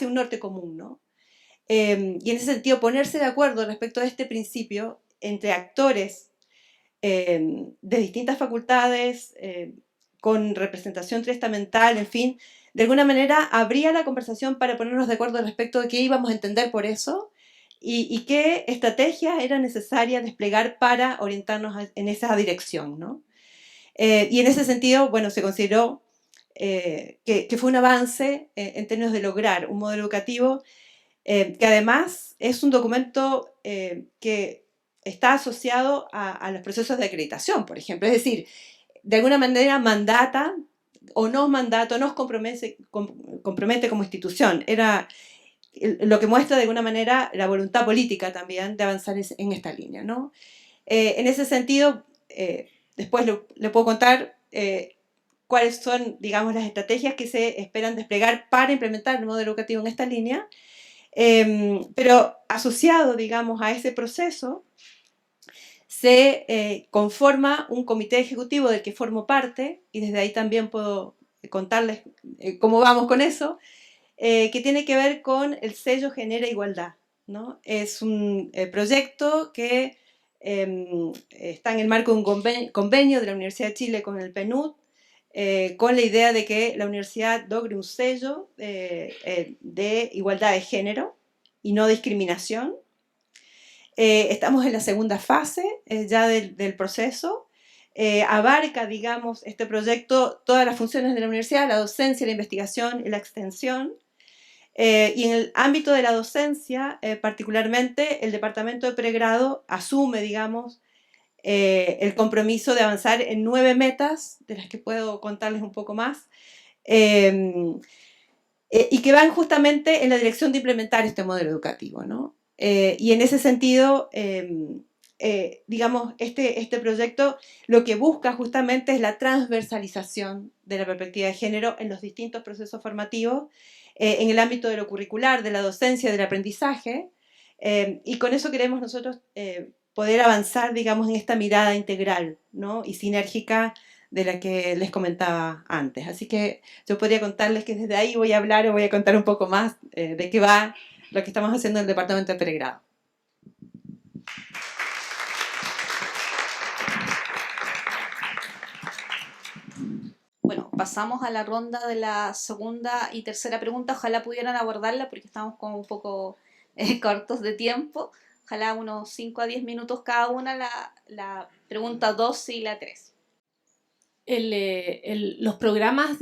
un norte común, ¿no? Y en ese sentido ponerse de acuerdo respecto a este principio entre actores de distintas facultades, con representación triestamental, en fin, de alguna manera abría la conversación para ponernos de acuerdo respecto de qué íbamos a entender por eso y qué estrategias era necesaria desplegar para orientarnos en esa dirección, ¿no? Y en ese sentido, bueno, se consideró que fue un avance en términos de lograr un modelo educativo que además es un documento que está asociado a los procesos de acreditación, por ejemplo. Es decir, de alguna manera mandata o nos compromete como institución. Era lo que muestra de alguna manera la voluntad política también de avanzar en esta línea, ¿no? En ese sentido, después le puedo contar cuáles son, digamos, las estrategias que se esperan desplegar para implementar el modelo educativo en esta línea, pero asociado, digamos, a ese proceso, se conforma un comité ejecutivo del que formo parte, y desde ahí también puedo contarles cómo vamos con eso, que tiene que ver con el sello Genera Igualdad, ¿no? Es un proyecto que está en el marco de un convenio de la Universidad de Chile con el PNUD, con la idea de que la universidad logre un sello de igualdad de género y no discriminación. Estamos en la segunda fase ya del proceso. Abarca, digamos, este proyecto todas las funciones de la universidad, la docencia, la investigación y la extensión. Y en el ámbito de la docencia, particularmente, el departamento de pregrado asume, digamos, el compromiso de avanzar en 9 metas, de las que puedo contarles un poco más, y que van justamente en la dirección de implementar este modelo educativo, ¿no? Y en ese sentido, digamos, este proyecto lo que busca justamente es la transversalización de la perspectiva de género en los distintos procesos formativos, en el ámbito de lo curricular, de la docencia, del aprendizaje, y con eso queremos nosotros poder avanzar, digamos, en esta mirada integral, ¿no? Y sinérgica de la que les comentaba antes. Así que yo podría contarles que desde ahí voy a hablar o voy a contar un poco más de qué va lo que estamos haciendo en el departamento de pregrado. Bueno, pasamos a la ronda de la segunda y tercera pregunta. Ojalá pudieran abordarla porque estamos como un poco cortos de tiempo. Ojalá unos 5 a 10 minutos cada una, la pregunta 2 y la 3. Los programas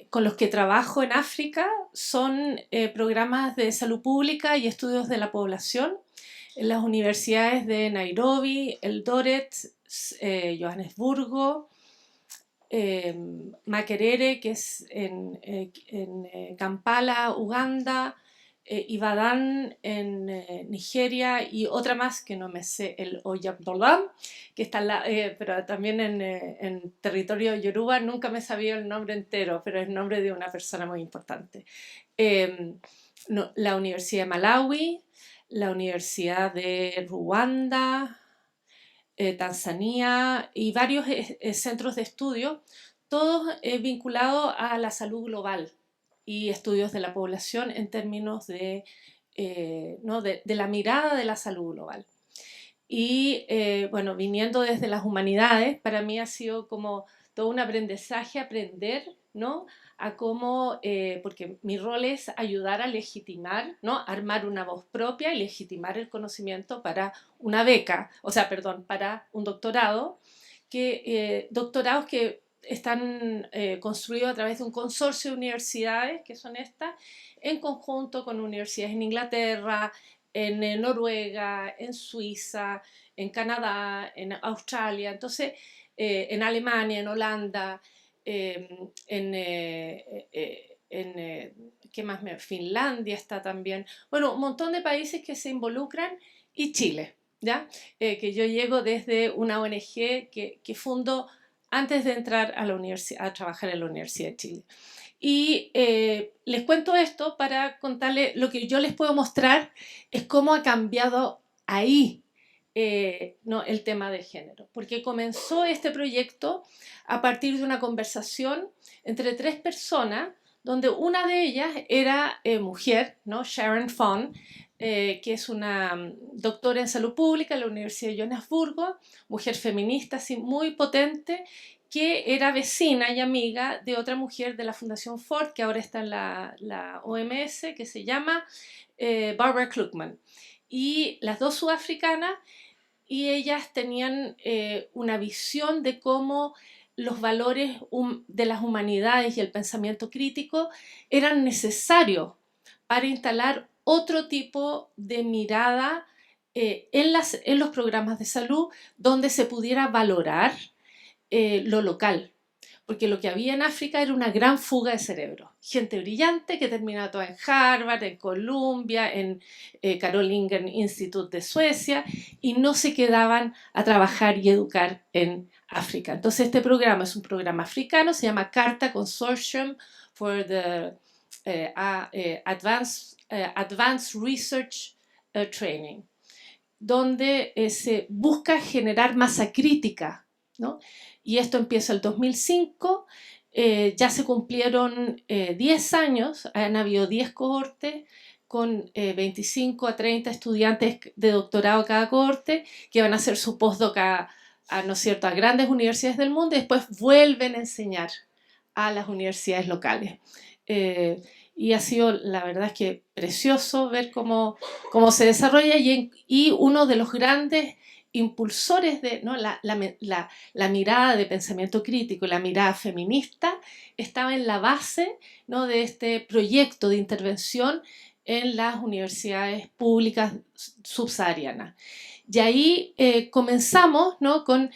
con los que trabajo en África son programas de salud pública y estudios de la población en las universidades de Nairobi, Eldoret, Johannesburgo, Makerere, que es en Kampala, Uganda, Ibadan en Nigeria, y otra más que no me sé, el Oyabdolam, que está pero también en territorio yoruba. Nunca me sabía el nombre entero, pero es el nombre de una persona muy importante. La Universidad de Malawi, la Universidad de Ruanda, Tanzania y varios centros de estudio, todos vinculados a la salud global y estudios de la población en términos de la mirada de la salud global. Y bueno, viniendo desde las humanidades, para mí ha sido como todo un aprendizaje, aprender, ¿no? A cómo, porque mi rol es ayudar a legitimar, ¿no? Armar una voz propia y legitimar el conocimiento para una beca, para un doctorado, doctorados que están construidos a través de un consorcio de universidades, que son estas, en conjunto con universidades en Inglaterra, en Noruega, en Suiza, en Canadá, en Australia, entonces en Alemania, en Holanda, ¿qué más? Finlandia está también. Bueno, un montón de países que se involucran, y Chile, ¿ya? Que yo llego desde una ONG que fundo antes de entrar a la universidad, a trabajar en la Universidad de Chile. Y les cuento esto para contarles, lo que yo les puedo mostrar es cómo ha cambiado ahí el tema de género, porque comenzó este proyecto a partir de una conversación entre 3 personas, donde una de ellas era mujer, ¿no? Sharon Fon, que es una doctora en salud pública en la Universidad de Johannesburgo, mujer feminista así, muy potente, que era vecina y amiga de otra mujer de la Fundación Ford, que ahora está en la OMS, que se llama Barbara Klugman. Y las dos sudafricanas, y ellas tenían una visión de cómo los valores de las humanidades y el pensamiento crítico eran necesarios para instalar otro tipo de mirada en los programas de salud donde se pudiera valorar lo local. Porque lo que había en África era una gran fuga de cerebros. Gente brillante que terminaba toda en Harvard, en Columbia, en Karolinska Institute de Suecia, y no se quedaban a trabajar y educar en África. Entonces este programa es un programa africano, se llama Carta Consortium for the Advanced Research Training, donde se busca generar masa crítica, ¿no? Y esto empieza el 2005, ya se cumplieron 10 años, han habido 10 cohortes con 25 a 30 estudiantes de doctorado cada cohorte que van a hacer su postdoc ¿no es cierto?, a grandes universidades del mundo y después vuelven a enseñar a las universidades locales. Y ha sido, la verdad es que precioso ver cómo se desarrolla y uno de los grandes impulsores de, ¿no?, la mirada de pensamiento crítico, la mirada feminista, estaba en la base, ¿no?, de este proyecto de intervención en las universidades públicas subsaharianas. Y ahí comenzamos, ¿no?, con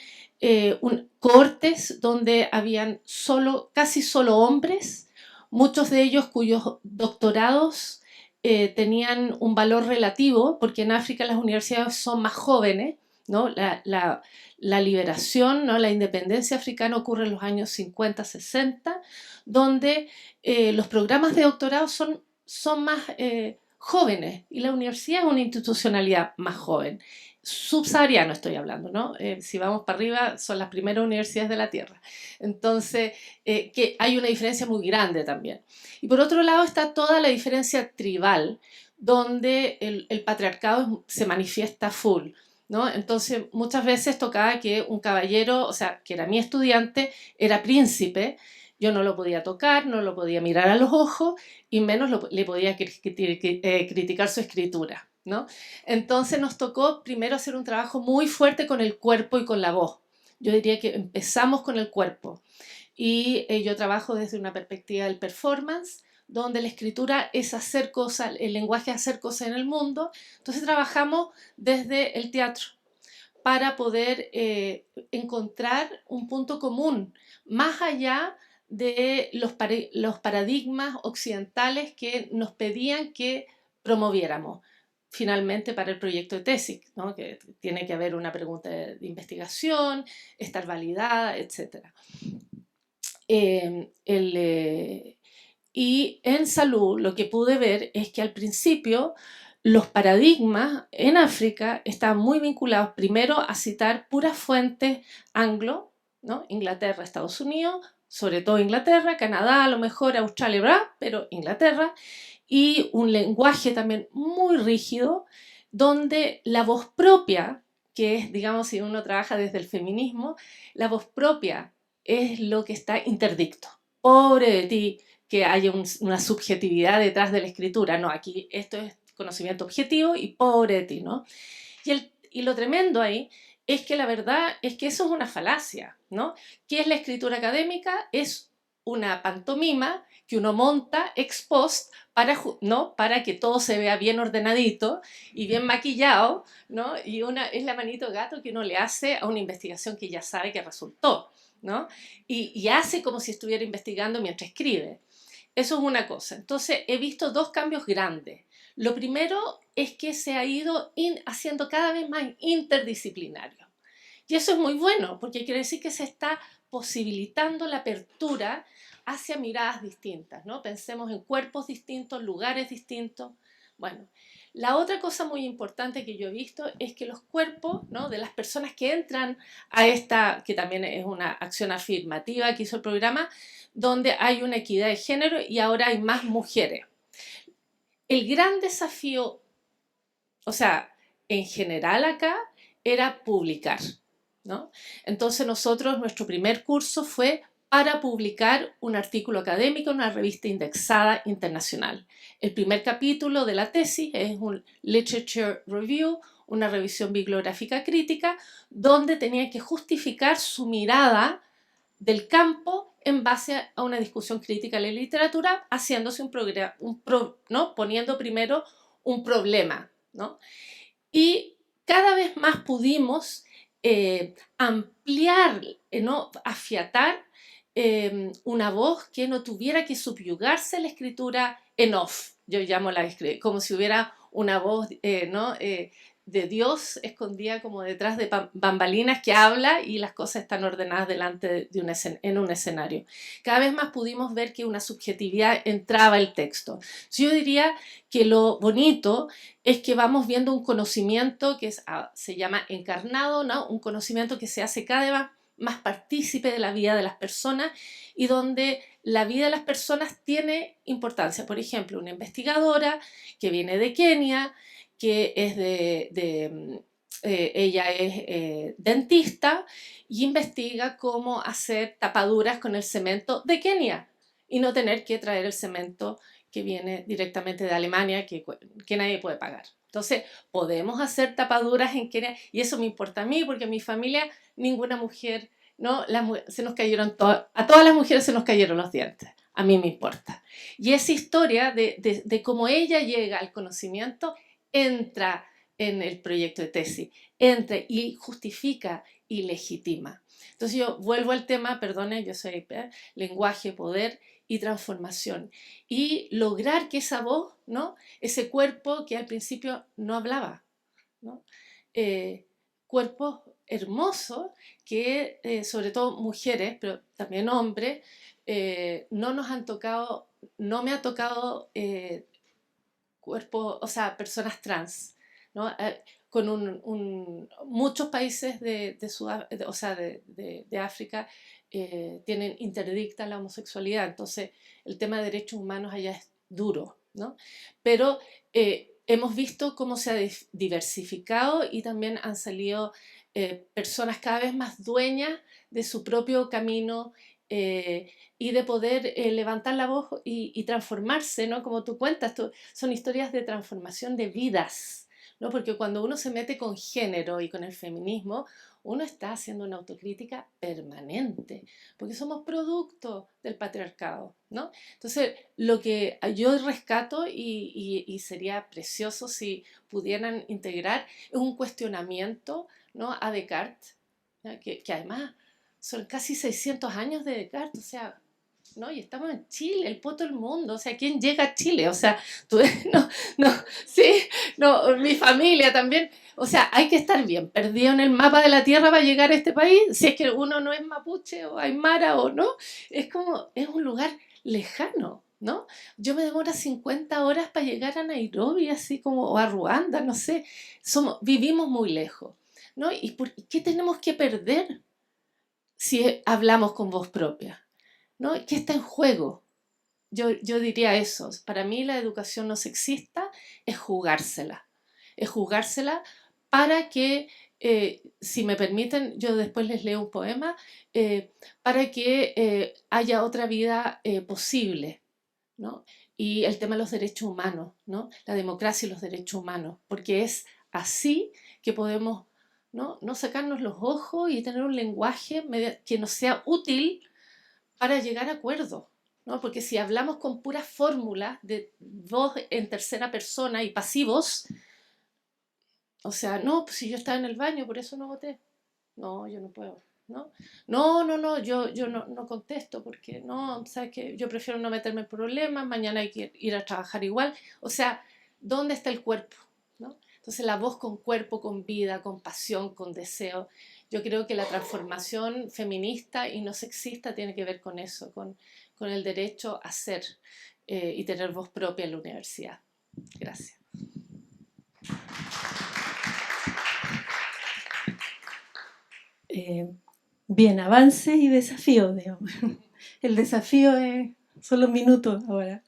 cohortes donde habían casi solo hombres, muchos de ellos cuyos doctorados tenían un valor relativo, porque en África las universidades son más jóvenes, ¿no? La liberación, ¿no?, la independencia africana ocurre en los años 50, 60, donde los programas de doctorado son más jóvenes y la universidad es una institucionalidad más joven. Subsahariano estoy hablando, ¿no? Si vamos para arriba son las primeras universidades de la Tierra. Entonces, que hay una diferencia muy grande también. Y por otro lado está toda la diferencia tribal, donde el patriarcado se manifiesta full, ¿no? Entonces, muchas veces tocaba que un caballero, o sea, que era mi estudiante, era príncipe, yo no lo podía tocar, no lo podía mirar a los ojos y menos le podía criticar su escritura, ¿no? Entonces nos tocó primero hacer un trabajo muy fuerte con el cuerpo y con la voz. Yo diría que empezamos con el cuerpo y yo trabajo desde una perspectiva del performance, donde la escritura es hacer cosas, el lenguaje es hacer cosas en el mundo. Entonces trabajamos desde el teatro para poder encontrar un punto común, más allá de los paradigmas occidentales que nos pedían que promoviéramos. Finalmente, para el proyecto de tesis, ¿no?, que tiene que haber una pregunta de investigación, estar validada, etc. Y en salud lo que pude ver es que al principio los paradigmas en África estaban muy vinculados primero a citar puras fuentes anglo, ¿no?, Inglaterra, Estados Unidos, sobre todo Inglaterra, Canadá, a lo mejor Australia, ¿verdad?, pero Inglaterra, y un lenguaje también muy rígido, donde la voz propia, que es, digamos, si uno trabaja desde el feminismo, la voz propia es lo que está interdicto. Pobre de ti que haya una subjetividad detrás de la escritura. No, aquí esto es conocimiento objetivo y pobre de ti, ¿no? Y lo tremendo ahí es que la verdad es que eso es una falacia, ¿no? ¿Qué es la escritura académica? Es una pantomima que uno monta ex post ¿no?, para que todo se vea bien ordenadito y bien maquillado, ¿no? Y es la manito gato que uno le hace a una investigación que ya sabe que resultó, ¿no? Y hace como si estuviera investigando mientras escribe. Eso es una cosa. Entonces he visto dos cambios grandes. Lo primero es que se ha ido haciendo cada vez más interdisciplinario. Y eso es muy bueno, porque quiere decir que se está posibilitando la apertura hacia miradas distintas, ¿no? Pensemos en cuerpos distintos, lugares distintos. Bueno, la otra cosa muy importante que yo he visto es que los cuerpos, ¿no?, de las personas que entran a esta, que también es una acción afirmativa que hizo el programa, donde hay una equidad de género y ahora hay más mujeres. El gran desafío, o sea, en general acá, era publicar, ¿no? Entonces nuestro primer curso fue para publicar un artículo académico en una revista indexada internacional. El primer capítulo de la tesis es un Literature Review, una revisión bibliográfica crítica, donde tenían que justificar su mirada del campo en base a una discusión crítica de la literatura, haciéndose ¿no?, poniendo primero un problema, ¿no? Y cada vez más pudimos ampliar, ¿no? Afiatar una voz que no tuviera que subyugarse a la escritura en off. Yo llamo como si hubiera una voz, ¿no? De Dios escondida como detrás de bambalinas que habla y las cosas están ordenadas delante en un escenario. Cada vez más pudimos ver que una subjetividad entraba el texto. Yo diría que lo bonito es que vamos viendo un conocimiento que se llama encarnado, ¿no? Un conocimiento que se hace cada vez más partícipe de la vida de las personas y donde la vida de las personas tiene importancia. Por ejemplo, una investigadora que viene de Kenia, que es ella es dentista y investiga cómo hacer tapaduras con el cemento de Kenia y no tener que traer el cemento que viene directamente de Alemania que nadie puede pagar. Entonces, podemos hacer tapaduras en Kenia y eso me importa a mí porque en mi familia ninguna mujer, ¿no? Se nos cayeron a todas las mujeres se nos cayeron los dientes. A mí me importa. Y esa historia de cómo ella llega al conocimiento entra en el proyecto de tesis, entra y justifica y legitima. Entonces yo vuelvo al tema, perdone, yo soy lenguaje, poder y transformación. Y lograr que esa voz, ¿no? Ese cuerpo que al principio no hablaba, ¿no? Cuerpos hermosos que, sobre todo mujeres, pero también hombres, no nos han tocado, no me ha tocado cuerpo, o sea, personas trans, ¿no? Con muchos países de África tienen interdicta la homosexualidad, entonces el tema de derechos humanos allá es duro, ¿no? Pero hemos visto cómo se ha diversificado y también han salido personas cada vez más dueñas de su propio camino y de poder levantar la voz y transformarse, ¿no? Como tú cuentas, son historias de transformación de vidas, ¿no? Porque cuando uno se mete con género y con el feminismo, uno está haciendo una autocrítica permanente, porque somos producto del patriarcado, ¿no? Entonces, lo que yo rescato y sería precioso si pudieran integrar es un cuestionamiento, ¿no? A Descartes, ¿no? Que además son casi 600 años de Descartes, o sea, ¿no? Y estamos en Chile, el poto del mundo, o sea, ¿quién llega a Chile? O sea, sí, no, mi familia también, o sea, hay que estar bien perdido en el mapa de la tierra para llegar a este país, si es que uno no es mapuche o aymara o no, es como, es un lugar lejano, ¿no? Yo me demoro 50 horas para llegar a Nairobi, así como, o a Ruanda, no sé, vivimos muy lejos, ¿no? ¿Y qué tenemos que perder si hablamos con voz propia? ¿No? ¿Qué está en juego? Yo diría eso. Para mí la educación no sexista es jugársela. Es jugársela para que, si me permiten, yo después les leo un poema, para que haya otra vida posible, ¿no? Y el tema de los derechos humanos, ¿no? La democracia y los derechos humanos, porque es así que podemos, no sacarnos los ojos y tener un lenguaje que nos sea útil para llegar a acuerdos, ¿no? Porque si hablamos con puras fórmulas de voz en tercera persona y pasivos, o sea, no, pues si yo estaba en el baño, por eso no voté. No, yo no puedo, ¿no? No, yo no contesto porque no, ¿sabes qué? Yo prefiero no meterme en problemas, mañana hay que ir a trabajar igual. O sea, ¿dónde está el cuerpo? ¿No? Entonces la voz con cuerpo, con vida, con pasión, con deseo. Yo creo que la transformación feminista y no sexista tiene que ver con eso, con el derecho a ser y tener voz propia en la universidad. Gracias. Bien, avance y desafío, digamos. El desafío son los minutos ahora.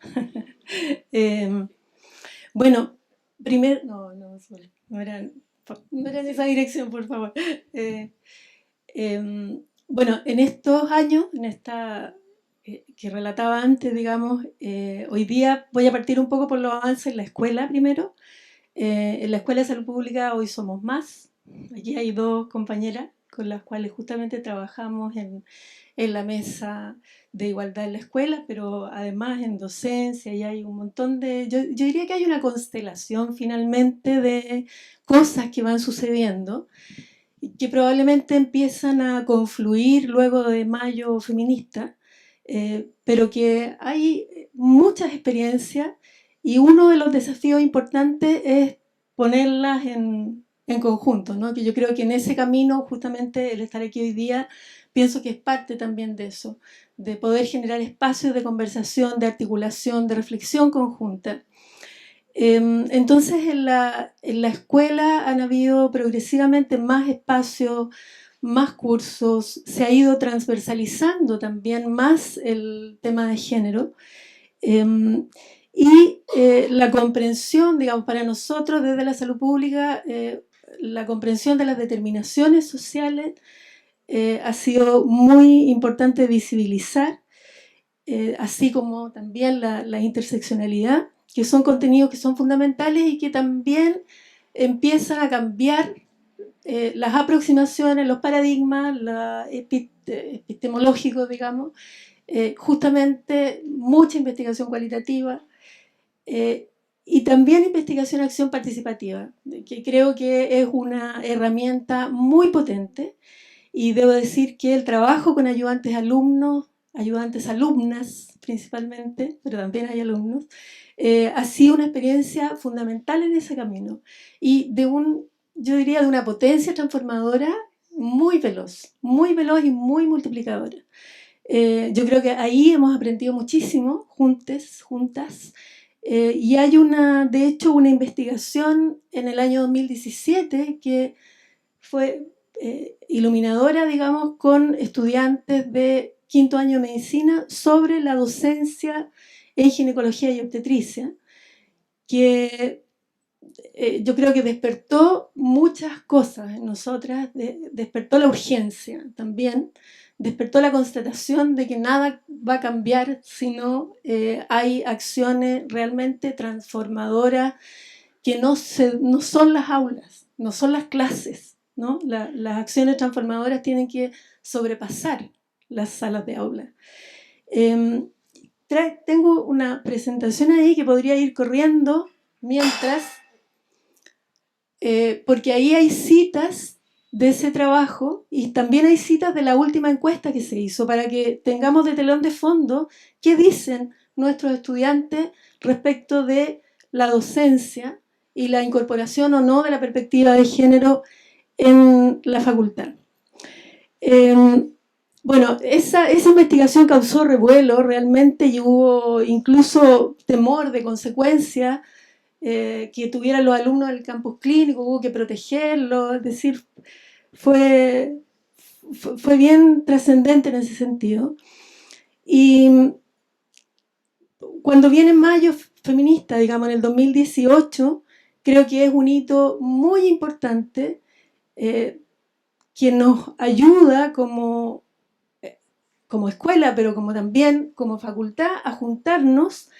Bueno, primero, no era en esa dirección, por favor. Bueno, en estos años, en esta que relataba antes, digamos, hoy día voy a partir un poco por los avances en la escuela primero. En la Escuela de Salud Pública hoy somos más. Aquí hay 2 compañeras con las cuales justamente trabajamos en la mesa de igualdad en la escuela, pero además en docencia, y hay un montón de... Yo diría que hay una constelación finalmente de cosas que van sucediendo, que probablemente empiezan a confluir luego de Mayo feminista, pero que hay muchas experiencias y uno de los desafíos importantes es ponerlas en conjunto, ¿no? Que yo creo que en ese camino, justamente el estar aquí hoy día, pienso que es parte también de eso, de poder generar espacios de conversación, de articulación, de reflexión conjunta. Entonces en la escuela han habido progresivamente más espacios, más cursos, se ha ido transversalizando también más el tema de género. La comprensión, digamos, para nosotros desde la salud pública, la comprensión de las determinaciones sociales ha sido muy importante visibilizar, así como también la interseccionalidad, que son contenidos que son fundamentales y que también empiezan a cambiar las aproximaciones, los paradigmas, epistemológicos, digamos, justamente mucha investigación cualitativa y también investigación-acción participativa, que creo que es una herramienta muy potente, y debo decir que el trabajo con ayudantes alumnos, ayudantes alumnas principalmente, pero también hay alumnos, ha sido una experiencia fundamental en ese camino y yo diría de una potencia transformadora muy veloz y muy multiplicadora. Yo creo que ahí hemos aprendido muchísimo, juntas, y hay de hecho, una investigación en el año 2017 que fue iluminadora, digamos, con estudiantes de quinto año de medicina sobre la docencia en ginecología y obstetricia, que yo creo que despertó muchas cosas en nosotras, despertó la urgencia también, despertó la constatación de que nada va a cambiar si no hay acciones realmente transformadoras que no son las aulas, no son las clases, ¿no? Las acciones transformadoras tienen que sobrepasar las salas de aula. Tengo una presentación ahí que podría ir corriendo mientras, porque ahí hay citas de ese trabajo y también hay citas de la última encuesta que se hizo para que tengamos de telón de fondo qué dicen nuestros estudiantes respecto de la docencia y la incorporación o no de la perspectiva de género en la facultad. Bueno, esa investigación causó revuelo realmente y hubo incluso temor de consecuencias que tuvieran los alumnos del campus clínico, hubo que protegerlos, es decir, fue bien trascendente en ese sentido. Y cuando viene Mayo feminista, digamos, en el 2018, creo que es un hito muy importante que nos ayuda como escuela, pero como también como facultad, a juntarnos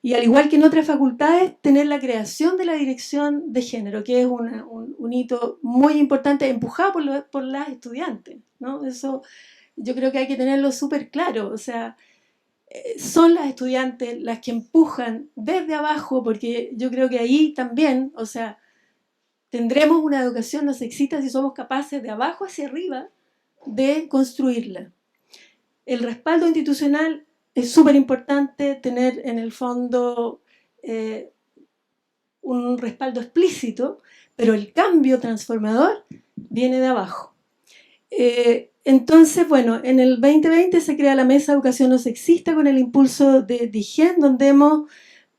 y al igual que en otras facultades, tener la creación de la dirección de género, que es un hito muy importante, empujado por las estudiantes, ¿no? Eso yo creo que hay que tenerlo súper claro, o sea, son las estudiantes las que empujan desde abajo, porque yo creo que ahí también, o sea, tendremos una educación no sexista si somos capaces de abajo hacia arriba de construirla. El respaldo institucional es súper importante, tener en el fondo un respaldo explícito, pero el cambio transformador viene de abajo. Entonces, bueno, en el 2020 se crea la Mesa de Educación No Sexista con el impulso de DIGEN, donde hemos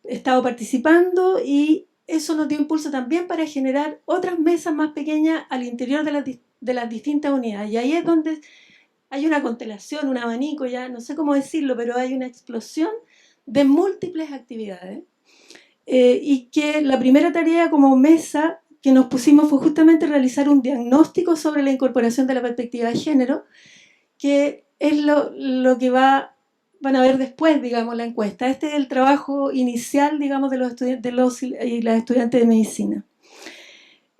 estado participando, y eso nos dio impulso también para generar otras mesas más pequeñas al interior de las distintas unidades. Y ahí es donde hay una constelación, un abanico, ya no sé cómo decirlo, pero hay una explosión de múltiples actividades. Y que la primera tarea como mesa que nos pusimos fue justamente realizar un diagnóstico sobre la incorporación de la perspectiva de género, que es lo que van a ver después, digamos, la encuesta. Este es el trabajo inicial, digamos, de los estudiantes y las estudiantes de medicina.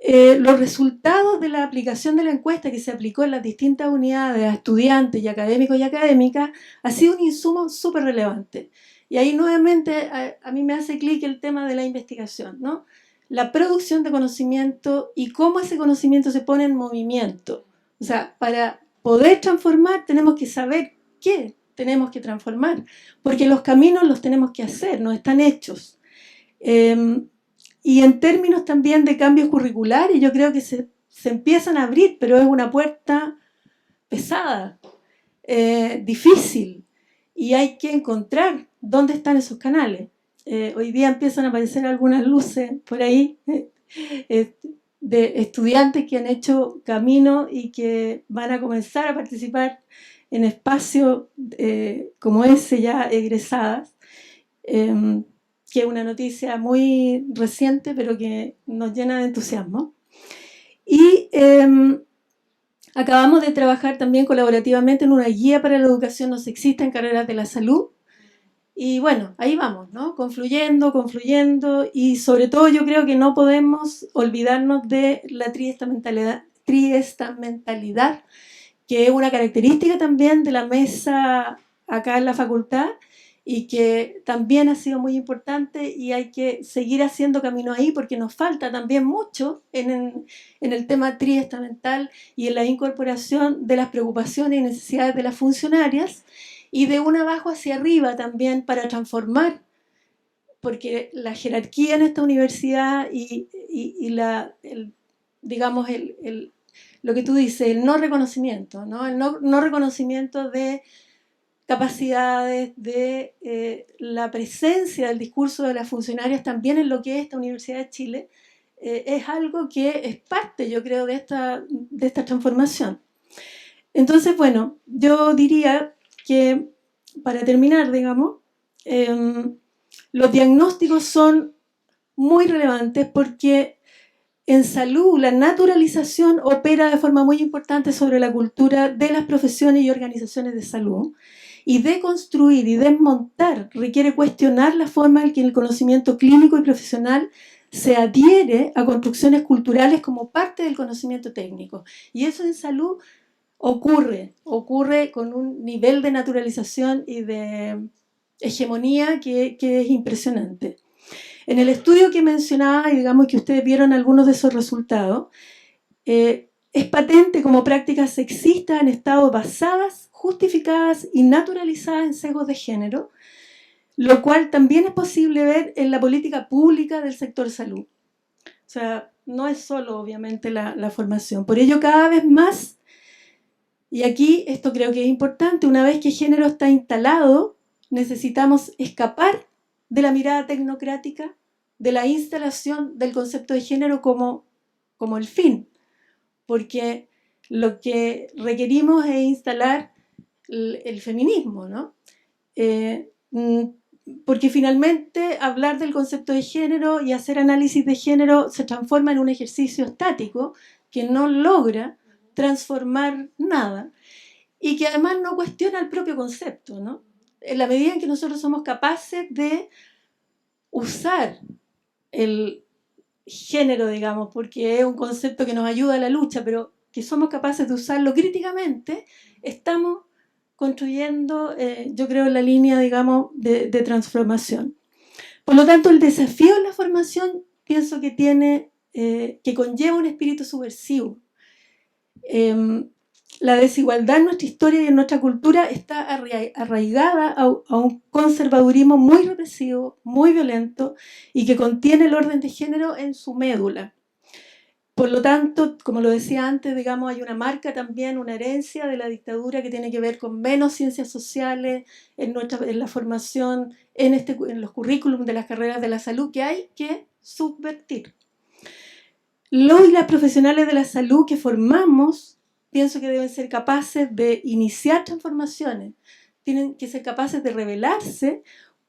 los resultados de la aplicación de la encuesta que se aplicó en las distintas unidades a estudiantes y académicos y académicas ha sido un insumo súper relevante. Y ahí nuevamente a mí me hace clic el tema de la investigación, ¿no? La producción de conocimiento y cómo ese conocimiento se pone en movimiento. O sea, para poder transformar tenemos que saber qué tenemos que transformar, porque los caminos los tenemos que hacer, no están hechos. Y en términos también de cambios curriculares, yo creo que se empiezan a abrir, pero es una puerta pesada, difícil, y hay que encontrar dónde están esos canales. Hoy día empiezan a aparecer algunas luces por ahí de estudiantes que han hecho camino y que van a comenzar a participar en espacios como ese, ya egresadas, que es una noticia muy reciente, pero que nos llena de entusiasmo. Y acabamos de trabajar también colaborativamente en una guía para la educación no sexista en carreras de la salud. Y bueno, ahí vamos, ¿no? Confluyendo, y sobre todo yo creo que no podemos olvidarnos de la triestamentalidad, que es una característica también de la mesa acá en la facultad y que también ha sido muy importante, y hay que seguir haciendo camino ahí porque nos falta también mucho en el tema triestamental y en la incorporación de las preocupaciones y necesidades de las funcionarias, y de un abajo hacia arriba también para transformar, porque la jerarquía en esta universidad y digamos lo que tú dices, el no reconocimiento, ¿no? El no reconocimiento de capacidades, de la presencia del discurso de las funcionarias también en lo que es esta Universidad de Chile, es algo que es parte, yo creo, de esta transformación. Entonces, bueno, yo diría que, para terminar, digamos, los diagnósticos son muy relevantes porque en salud la naturalización opera de forma muy importante sobre la cultura de las profesiones y organizaciones de salud, y deconstruir y desmontar requiere cuestionar la forma en que el conocimiento clínico y profesional se adhiere a construcciones culturales como parte del conocimiento técnico. Y eso en salud ocurre con un nivel de naturalización y de hegemonía que es impresionante. En el estudio que mencionaba, y digamos que ustedes vieron algunos de esos resultados, es patente como prácticas sexistas han estado basadas, justificadas y naturalizadas en sesgos de género, lo cual también es posible ver en la política pública del sector salud. O sea, no es solo, obviamente, la formación. Por ello, cada vez más, y aquí esto creo que es importante, una vez que género está instalado, necesitamos escapar de la mirada tecnocrática, de la instalación del concepto de género como el fin, porque lo que requerimos es instalar el feminismo, ¿no? Porque finalmente hablar del concepto de género y hacer análisis de género se transforma en un ejercicio estático que no logra transformar nada y que además no cuestiona el propio concepto, ¿no? En la medida en que nosotros somos capaces de usar el género, digamos, porque es un concepto que nos ayuda a la lucha, pero que somos capaces de usarlo críticamente, estamos construyendo, yo creo, la línea, digamos, de transformación. Por lo tanto, el desafío en la formación pienso que que conlleva un espíritu subversivo. La desigualdad en nuestra historia y en nuestra cultura está arraigada a un conservadurismo muy represivo, muy violento, y que contiene el orden de género en su médula. Por lo tanto, como lo decía antes, digamos, hay una marca también, una herencia de la dictadura que tiene que ver con menos ciencias sociales en la formación, en los currículums de las carreras de la salud, que hay que subvertir. Los y las profesionales de la salud que formamos, pienso que deben ser capaces de iniciar transformaciones, tienen que ser capaces de rebelarse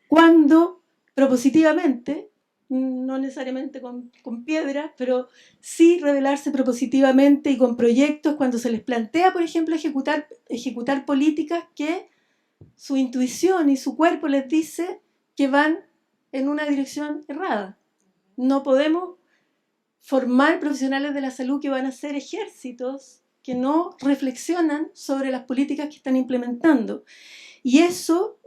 cuando propositivamente, no necesariamente con piedras, pero sí rebelarse propositivamente y con proyectos cuando se les plantea, por ejemplo, ejecutar políticas que su intuición y su cuerpo les dice que van en una dirección errada. No podemos formar profesionales de la salud que van a ser ejércitos que no reflexionan sobre las políticas que están implementando. Y eso,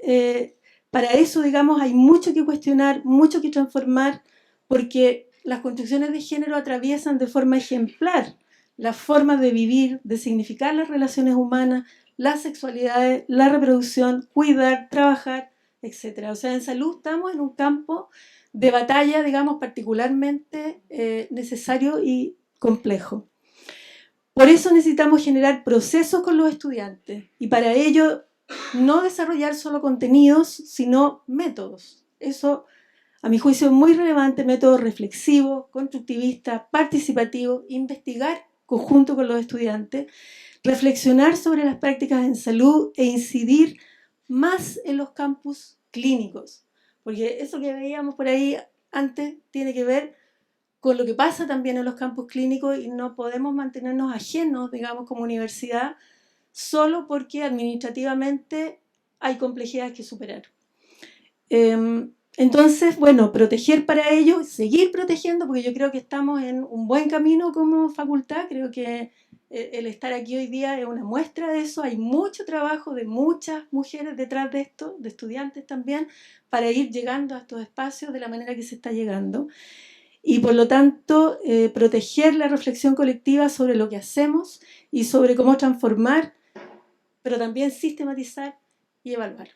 para eso, digamos, hay mucho que cuestionar, mucho que transformar, porque las construcciones de género atraviesan de forma ejemplar las formas de vivir, de significar las relaciones humanas, las sexualidades, la reproducción, cuidar, trabajar, etc. O sea, en salud estamos en un campo de batalla, digamos, particularmente necesario y complejo. Por eso necesitamos generar procesos con los estudiantes y para ello no desarrollar solo contenidos, sino métodos. Eso, a mi juicio, es muy relevante, métodos reflexivos, constructivistas, participativos, investigar conjunto con los estudiantes, reflexionar sobre las prácticas en salud e incidir más en los campus clínicos, porque eso que veíamos por ahí antes tiene que ver con lo que pasa también en los campus clínicos y no podemos mantenernos ajenos, digamos, como universidad, solo porque administrativamente hay complejidades que superar. Entonces, bueno, proteger para ello, seguir protegiendo, porque yo creo que estamos en un buen camino como facultad, creo que el estar aquí hoy día es una muestra de eso, hay mucho trabajo de muchas mujeres detrás de esto, de estudiantes también, para ir llegando a estos espacios de la manera que se está llegando. Y por lo tanto, proteger la reflexión colectiva sobre lo que hacemos y sobre cómo transformar, pero también sistematizar y evaluar.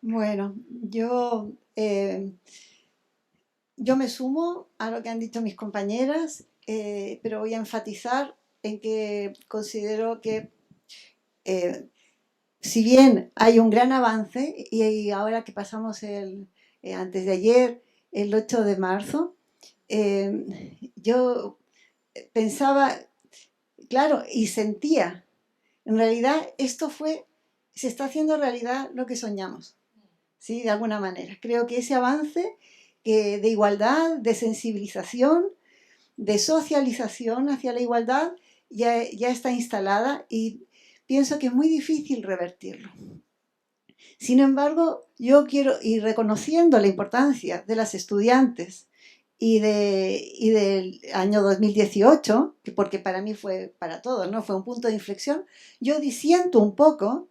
Bueno, yo me sumo a lo que han dicho mis compañeras, pero voy a enfatizar en que considero que si bien hay un gran avance, y ahora que pasamos antes de ayer, el 8 de marzo, yo pensaba, claro, y sentía, en realidad se está haciendo realidad lo que soñamos, ¿sí? De alguna manera. Creo que ese avance de igualdad, de sensibilización, de socialización hacia la igualdad, ya está instalada y pienso que es muy difícil revertirlo. Sin embargo, yo quiero, y reconociendo la importancia de las estudiantes y del año 2018, porque para mí fue, para todos, ¿no? Fue un punto de inflexión, yo disiento un poco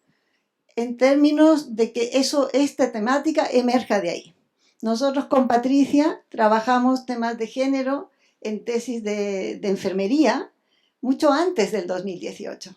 en términos de que esta temática emerja de ahí. Nosotros con Patricia trabajamos temas de género en tesis de enfermería mucho antes del 2018.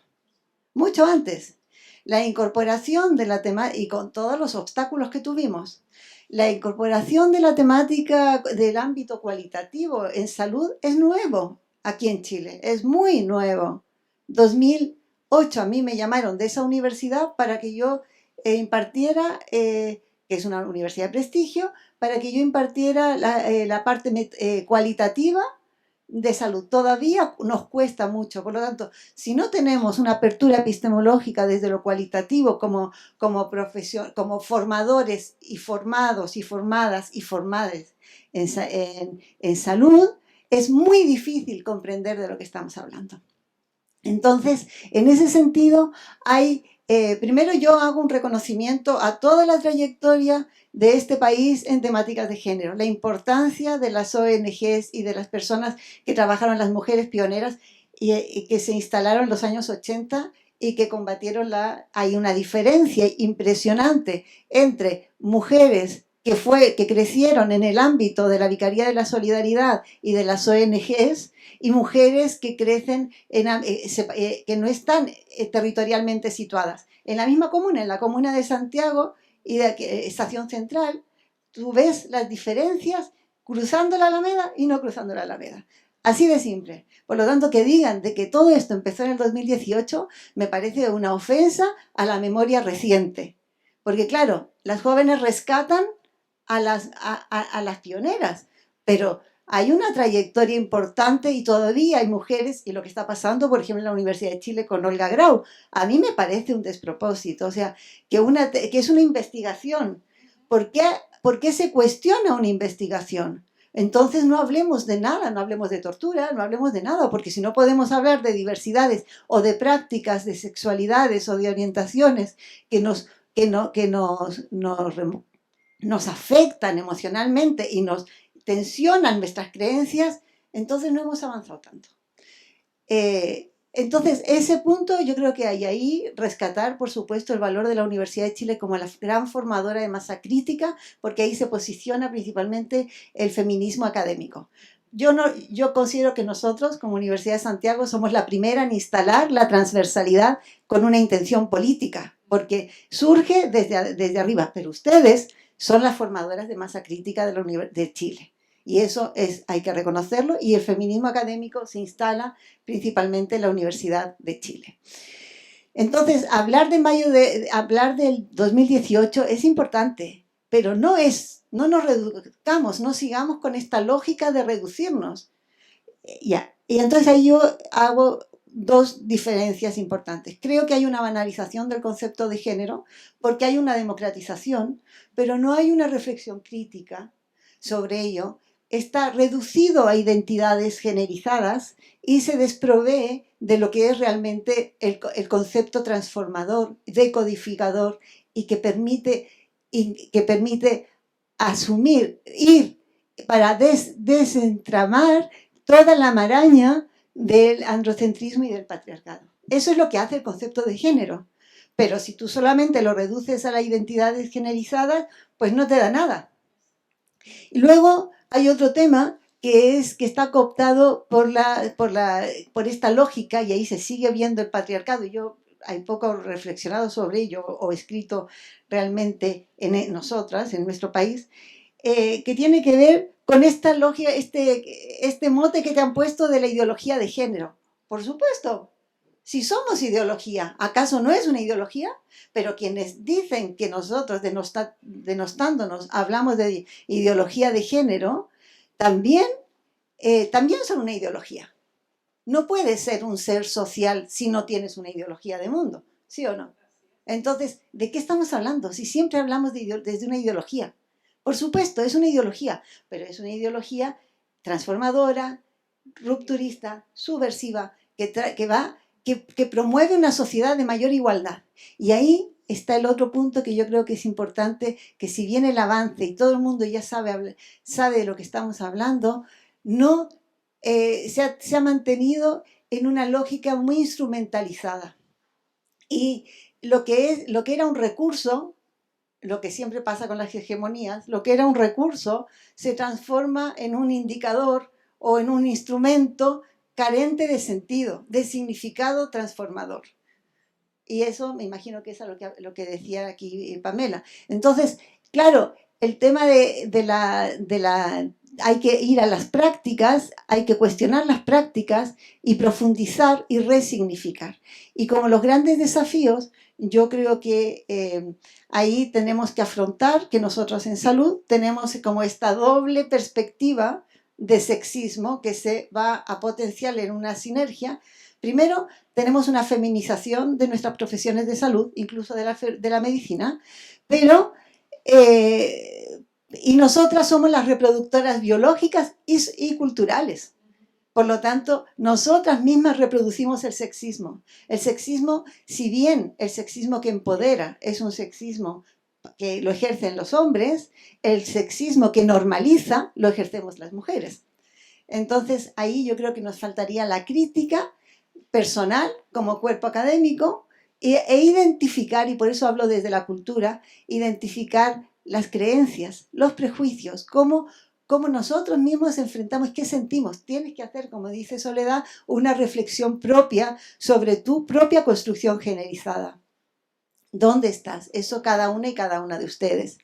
Mucho antes. La incorporación de la temática, y con todos los obstáculos que tuvimos, la incorporación de la temática del ámbito cualitativo en salud es nuevo aquí en Chile, es muy nuevo. 2008 a mí me llamaron de esa universidad para que yo impartiera, que es una universidad de prestigio, para que yo impartiera la parte cualitativa de salud. Todavía nos cuesta mucho, por lo tanto, si no tenemos una apertura epistemológica desde lo cualitativo como profesión, como formadores y formados y formadas y formades en salud, es muy difícil comprender de lo que estamos hablando. Entonces, en ese sentido, primero yo hago un reconocimiento a toda la trayectoria de este país en temáticas de género, la importancia de las ONGs y de las personas que trabajaron, las mujeres pioneras y que se instalaron en los años 80 y que combatieron hay una diferencia impresionante entre mujeres que crecieron en el ámbito de la Vicaría de la Solidaridad y de las ONGs y mujeres que crecen, que no están territorialmente situadas. En la misma comuna, en la comuna de Santiago y de Estación Central, tú ves las diferencias cruzando la Alameda y no cruzando la Alameda. Así de simple. Por lo tanto, que digan de que todo esto empezó en el 2018 me parece una ofensa a la memoria reciente. Porque claro, las jóvenes rescatan a las pioneras, pero hay una trayectoria importante y todavía hay mujeres, y lo que está pasando, por ejemplo, en la Universidad de Chile con Olga Grau, a mí me parece un despropósito, o sea, que es una investigación. ¿Por qué se cuestiona una investigación? Entonces no hablemos de nada, no hablemos de tortura, no hablemos de nada, porque si no podemos hablar de diversidades o de prácticas, de sexualidades o de orientaciones que nos nos afectan emocionalmente y nos tensionan nuestras creencias, entonces no hemos avanzado tanto. Entonces, ese punto yo creo que hay ahí rescatar, por supuesto, el valor de la Universidad de Chile como la gran formadora de masa crítica, porque ahí se posiciona principalmente el feminismo académico. Yo considero que nosotros, como Universidad de Santiago, somos la primera en instalar la transversalidad con una intención política, porque surge desde arriba, pero ustedes son las formadoras de masa crítica de Chile. Y eso hay que reconocerlo, y el feminismo académico se instala principalmente en la Universidad de Chile. Entonces, hablar del 2018 es importante, pero no nos reduzcamos, no sigamos con esta lógica de reducirnos. Y entonces ahí yo hago dos diferencias importantes. Creo que hay una banalización del concepto de género, porque hay una democratización, pero no hay una reflexión crítica sobre ello. Está reducido a identidades generizadas y se desprovee de lo que es realmente el concepto transformador, decodificador, y que permite asumir, ir para desentramar toda la maraña del androcentrismo y del patriarcado. Eso es lo que hace el concepto de género. Pero si tú solamente lo reduces a las identidades generizadas, pues no te da nada. Y luego hay otro tema que está cooptado por esta lógica, y ahí se sigue viendo el patriarcado. Yo hay poco reflexionado sobre ello o escrito realmente nosotras, en nuestro país, que tiene que ver con esta lógica, este mote que te han puesto de la ideología de género. Por supuesto, si somos ideología, ¿acaso no es una ideología? Pero quienes dicen que nosotros, denostándonos, hablamos de ideología de género, también son una ideología. No puedes ser un ser social si no tienes una ideología de mundo, ¿sí o no? Entonces, ¿de qué estamos hablando? Si siempre hablamos desde una ideología. Por supuesto, es una ideología, pero es una ideología transformadora, rupturista, subversiva, que promueve una sociedad de mayor igualdad. Y ahí está el otro punto que yo creo que es importante, que si bien el avance y todo el mundo ya sabe de lo que estamos hablando, no se ha mantenido en una lógica muy instrumentalizada. Y lo que era un recurso, lo que siempre pasa con las hegemonías, lo que era un recurso se transforma en un indicador o en un instrumento carente de sentido, de significado transformador. Y eso me imagino que es lo que decía aquí Pamela. Entonces, claro, el tema hay que ir a las prácticas, hay que cuestionar las prácticas y profundizar y resignificar. Y como los grandes desafíos, yo creo que ahí tenemos que afrontar que nosotros en salud tenemos como esta doble perspectiva de sexismo que se va a potenciar en una sinergia. Primero, tenemos una feminización de nuestras profesiones de salud, incluso de la medicina, pero y nosotras somos las reproductoras biológicas y culturales. Por lo tanto, nosotras mismas reproducimos el sexismo. El sexismo, si bien el sexismo que empodera es un sexismo que lo ejercen los hombres, el sexismo que normaliza lo ejercemos las mujeres. Entonces, ahí yo creo que nos faltaría la crítica personal como cuerpo académico e identificar, y por eso hablo desde la cultura, identificar las creencias, los prejuicios, cómo nosotros mismos enfrentamos, qué sentimos. Tienes que hacer, como dice Soledad, una reflexión propia sobre tu propia construcción generalizada. ¿Dónde estás? Eso cada una y cada una de ustedes.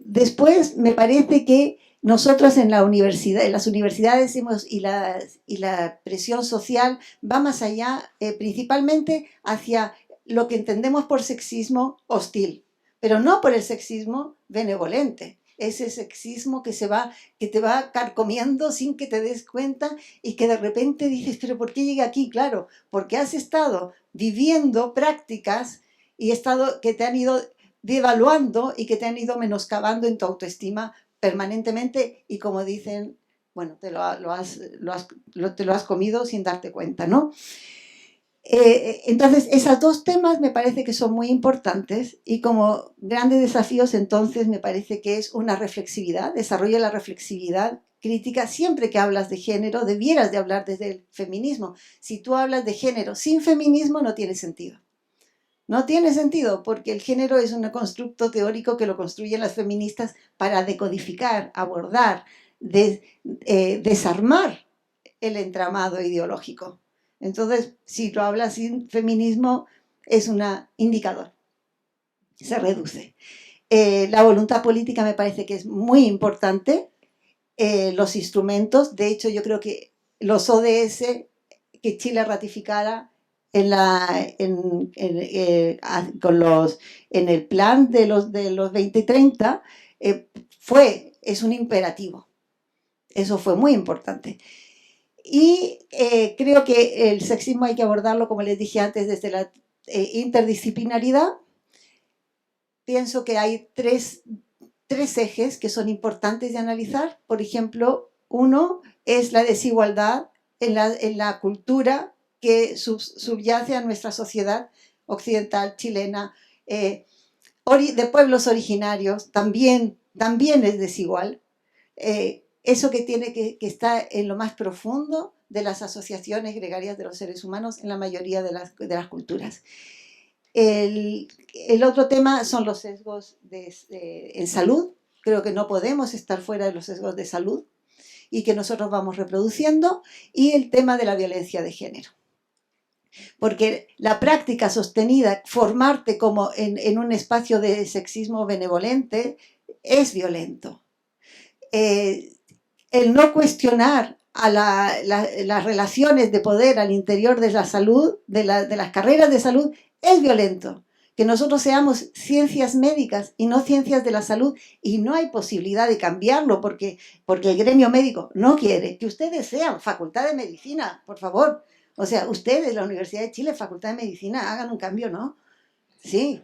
Después, me parece que nosotros en las universidades y la presión social va más allá, principalmente hacia lo que entendemos por sexismo hostil, pero no por el sexismo benevolente. Ese sexismo que te va carcomiendo sin que te des cuenta y que de repente dices, ¿pero por qué llegué aquí? Claro, porque has estado viviendo prácticas que te han ido devaluando y que te han ido menoscabando en tu autoestima permanentemente, y como dicen, bueno, te lo has comido sin darte cuenta, ¿no? Entonces, esos dos temas me parece que son muy importantes y como grandes desafíos, entonces me parece que es una reflexividad, desarrollo de la reflexividad crítica. Siempre que hablas de género, debieras de hablar desde el feminismo. Si tú hablas de género sin feminismo, no tiene sentido. No tiene sentido, porque el género es un constructo teórico que lo construyen las feministas para decodificar, abordar, desarmar el entramado ideológico. Entonces, si lo hablas sin feminismo, es un indicador, se reduce. La voluntad política me parece que es muy importante, los instrumentos, de hecho yo creo que los ODS que Chile ratificara en el plan de los 2030 es un imperativo. Eso fue muy importante. Y creo que el sexismo hay que abordarlo, como les dije antes, desde la interdisciplinaridad. Pienso que hay tres ejes que son importantes de analizar. Por ejemplo, uno es la desigualdad en la cultura que subyace a nuestra sociedad occidental, chilena, de pueblos originarios, también es desigual. Eso que tiene que está en lo más profundo de las asociaciones gregarias de los seres humanos en la mayoría de las culturas. El otro tema son los sesgos en salud. Creo que no podemos estar fuera de los sesgos de salud y que nosotros vamos reproduciendo. Y el tema de la violencia de género. Porque la práctica sostenida, formarte como en un espacio de sexismo benevolente, es violento. El no cuestionar a las relaciones de poder al interior de la salud, de las carreras de salud, es violento. Que nosotros seamos ciencias médicas y no ciencias de la salud, y no hay posibilidad de cambiarlo porque el gremio médico no quiere. Que ustedes sean facultad de medicina, por favor. O sea, ustedes, la Universidad de Chile, facultad de medicina, hagan un cambio, ¿no? Sí.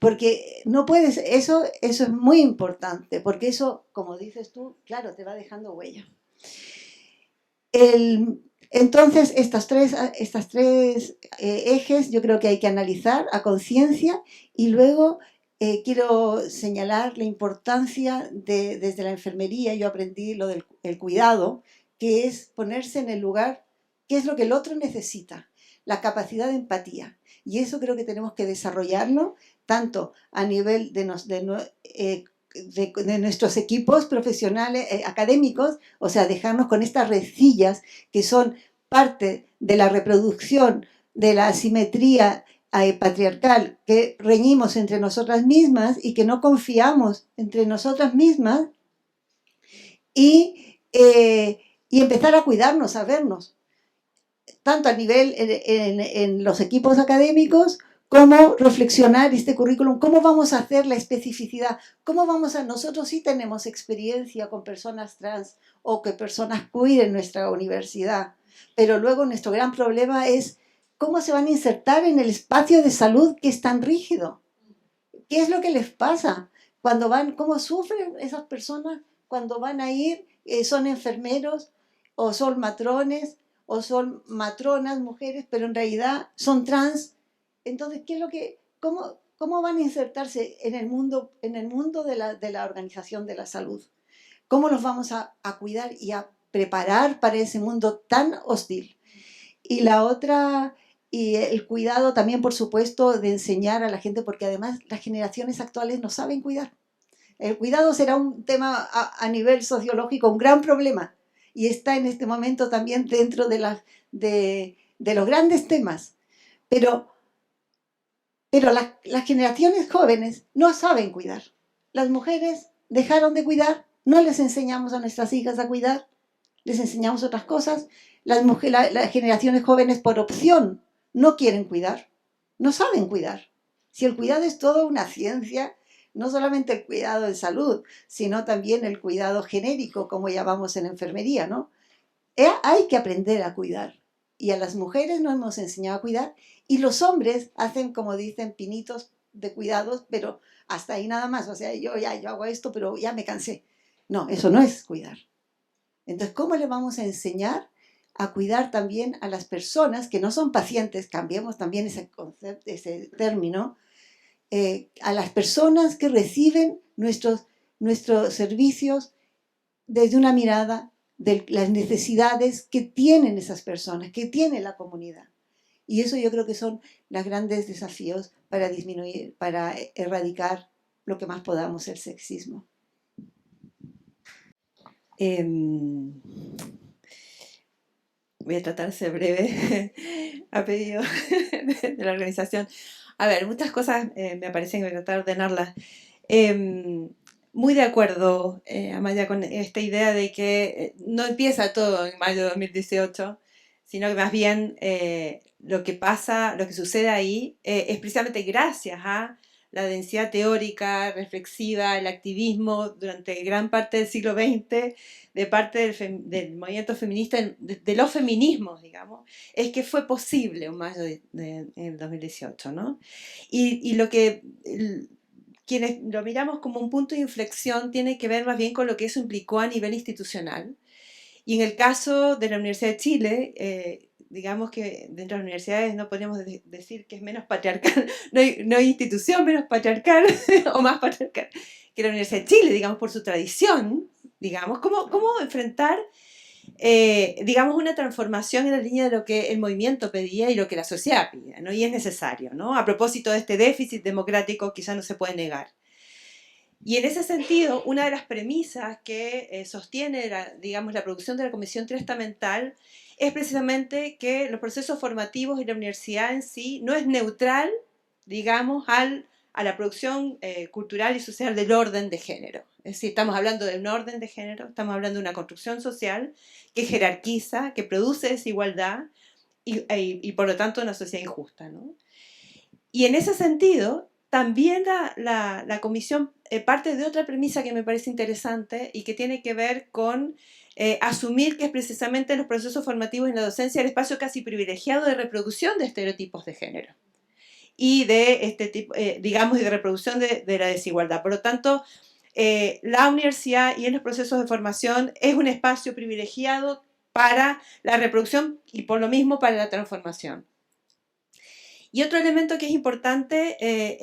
Porque no puedes, eso es muy importante, porque eso, como dices tú, claro, te va dejando huella. Entonces, estos tres ejes yo creo que hay que analizar a conciencia, y luego quiero señalar la importancia desde la enfermería. Yo aprendí lo del cuidado, que es ponerse en el lugar, qué es lo que el otro necesita, la capacidad de empatía. Y eso creo que tenemos que desarrollarlo tanto a nivel de nuestros equipos profesionales, académicos, o sea, dejarnos con estas rencillas que son parte de la reproducción de la asimetría patriarcal, que reñimos entre nosotras mismas y que no confiamos entre nosotras mismas, y empezar a cuidarnos, a vernos, tanto a nivel en los equipos académicos, cómo reflexionar este currículum, cómo vamos a hacer la especificidad, nosotros sí tenemos experiencia con personas trans o que personas queer en nuestra universidad, pero luego nuestro gran problema es cómo se van a insertar en el espacio de salud que es tan rígido. ¿Qué es lo que les pasa? Cuando van, ¿cómo sufren esas personas cuando van a ir? Son enfermeros o son matrones o son matronas, mujeres, pero en realidad son trans. Entonces, ¿cómo van a insertarse en el mundo de la organización de la salud? ¿Cómo los vamos a cuidar y a preparar para ese mundo tan hostil? Y la otra, y el cuidado también, por supuesto, de enseñar a la gente, porque además las generaciones actuales no saben cuidar. El cuidado será un tema a nivel sociológico, un gran problema, y está en este momento también dentro de los grandes temas. Pero las generaciones jóvenes no saben cuidar. Las mujeres dejaron de cuidar, no les enseñamos a nuestras hijas a cuidar, les enseñamos otras cosas. Las generaciones jóvenes por opción no quieren cuidar, no saben cuidar. Si el cuidado es toda una ciencia, no solamente el cuidado en salud, sino también el cuidado genérico, como llamamos en enfermería, ¿no? Hay que aprender a cuidar. Y a las mujeres nos hemos enseñado a cuidar, y los hombres hacen, como dicen, pinitos de cuidados, pero hasta ahí nada más. O sea, yo hago esto, pero ya me cansé. No, eso no es cuidar. Entonces, ¿cómo le vamos a enseñar a cuidar también a las personas que no son pacientes, cambiemos también ese concepto, ese término, a las personas que reciben nuestros servicios desde una mirada de las necesidades que tienen esas personas, que tiene la comunidad. Y eso yo creo que son los grandes desafíos para disminuir, para erradicar lo que más podamos el sexismo. Voy a tratar de ser breve a pedido de la organización. A ver, muchas cosas me parecen que voy a tratar de ordenarlas. Muy de acuerdo, Amaya, con esta idea de que no empieza todo en mayo de 2018, sino que más bien lo que pasa, lo que sucede ahí es precisamente gracias a la densidad teórica, reflexiva, el activismo durante gran parte del siglo XX de parte del movimiento feminista, de los feminismos, digamos, es que fue posible un mayo en 2018, ¿no? Y lo que quienes lo miramos como un punto de inflexión tiene que ver más bien con lo que eso implicó a nivel institucional. Y en el caso de la Universidad de Chile, digamos que dentro de las universidades no podemos decir que es menos patriarcal, no hay institución menos patriarcal o más patriarcal que la Universidad de Chile, digamos, por su tradición, digamos, cómo enfrentar, digamos, una transformación en la línea de lo que el movimiento pedía y lo que la sociedad pedía, ¿no? Y es necesario, ¿no? A propósito de este déficit democrático, quizá no se puede negar. Y en ese sentido, una de las premisas que sostiene, digamos, la producción de la Comisión Triestamental es precisamente que los procesos formativos y la universidad en sí no es neutral, digamos, a la producción cultural y social del orden de género. Es decir, estamos hablando de un orden de género, estamos hablando de una construcción social que jerarquiza, que produce desigualdad y por lo tanto una sociedad injusta, ¿no? Y en ese sentido, también la comisión parte de otra premisa que me parece interesante y que tiene que ver con asumir que es precisamente en los procesos formativos en la docencia el espacio casi privilegiado de reproducción de estereotipos de género y de este tipo, digamos, y de reproducción de la desigualdad. Por lo tanto, la universidad y en los procesos de formación es un espacio privilegiado para la reproducción y por lo mismo para la transformación. Y otro elemento que es importante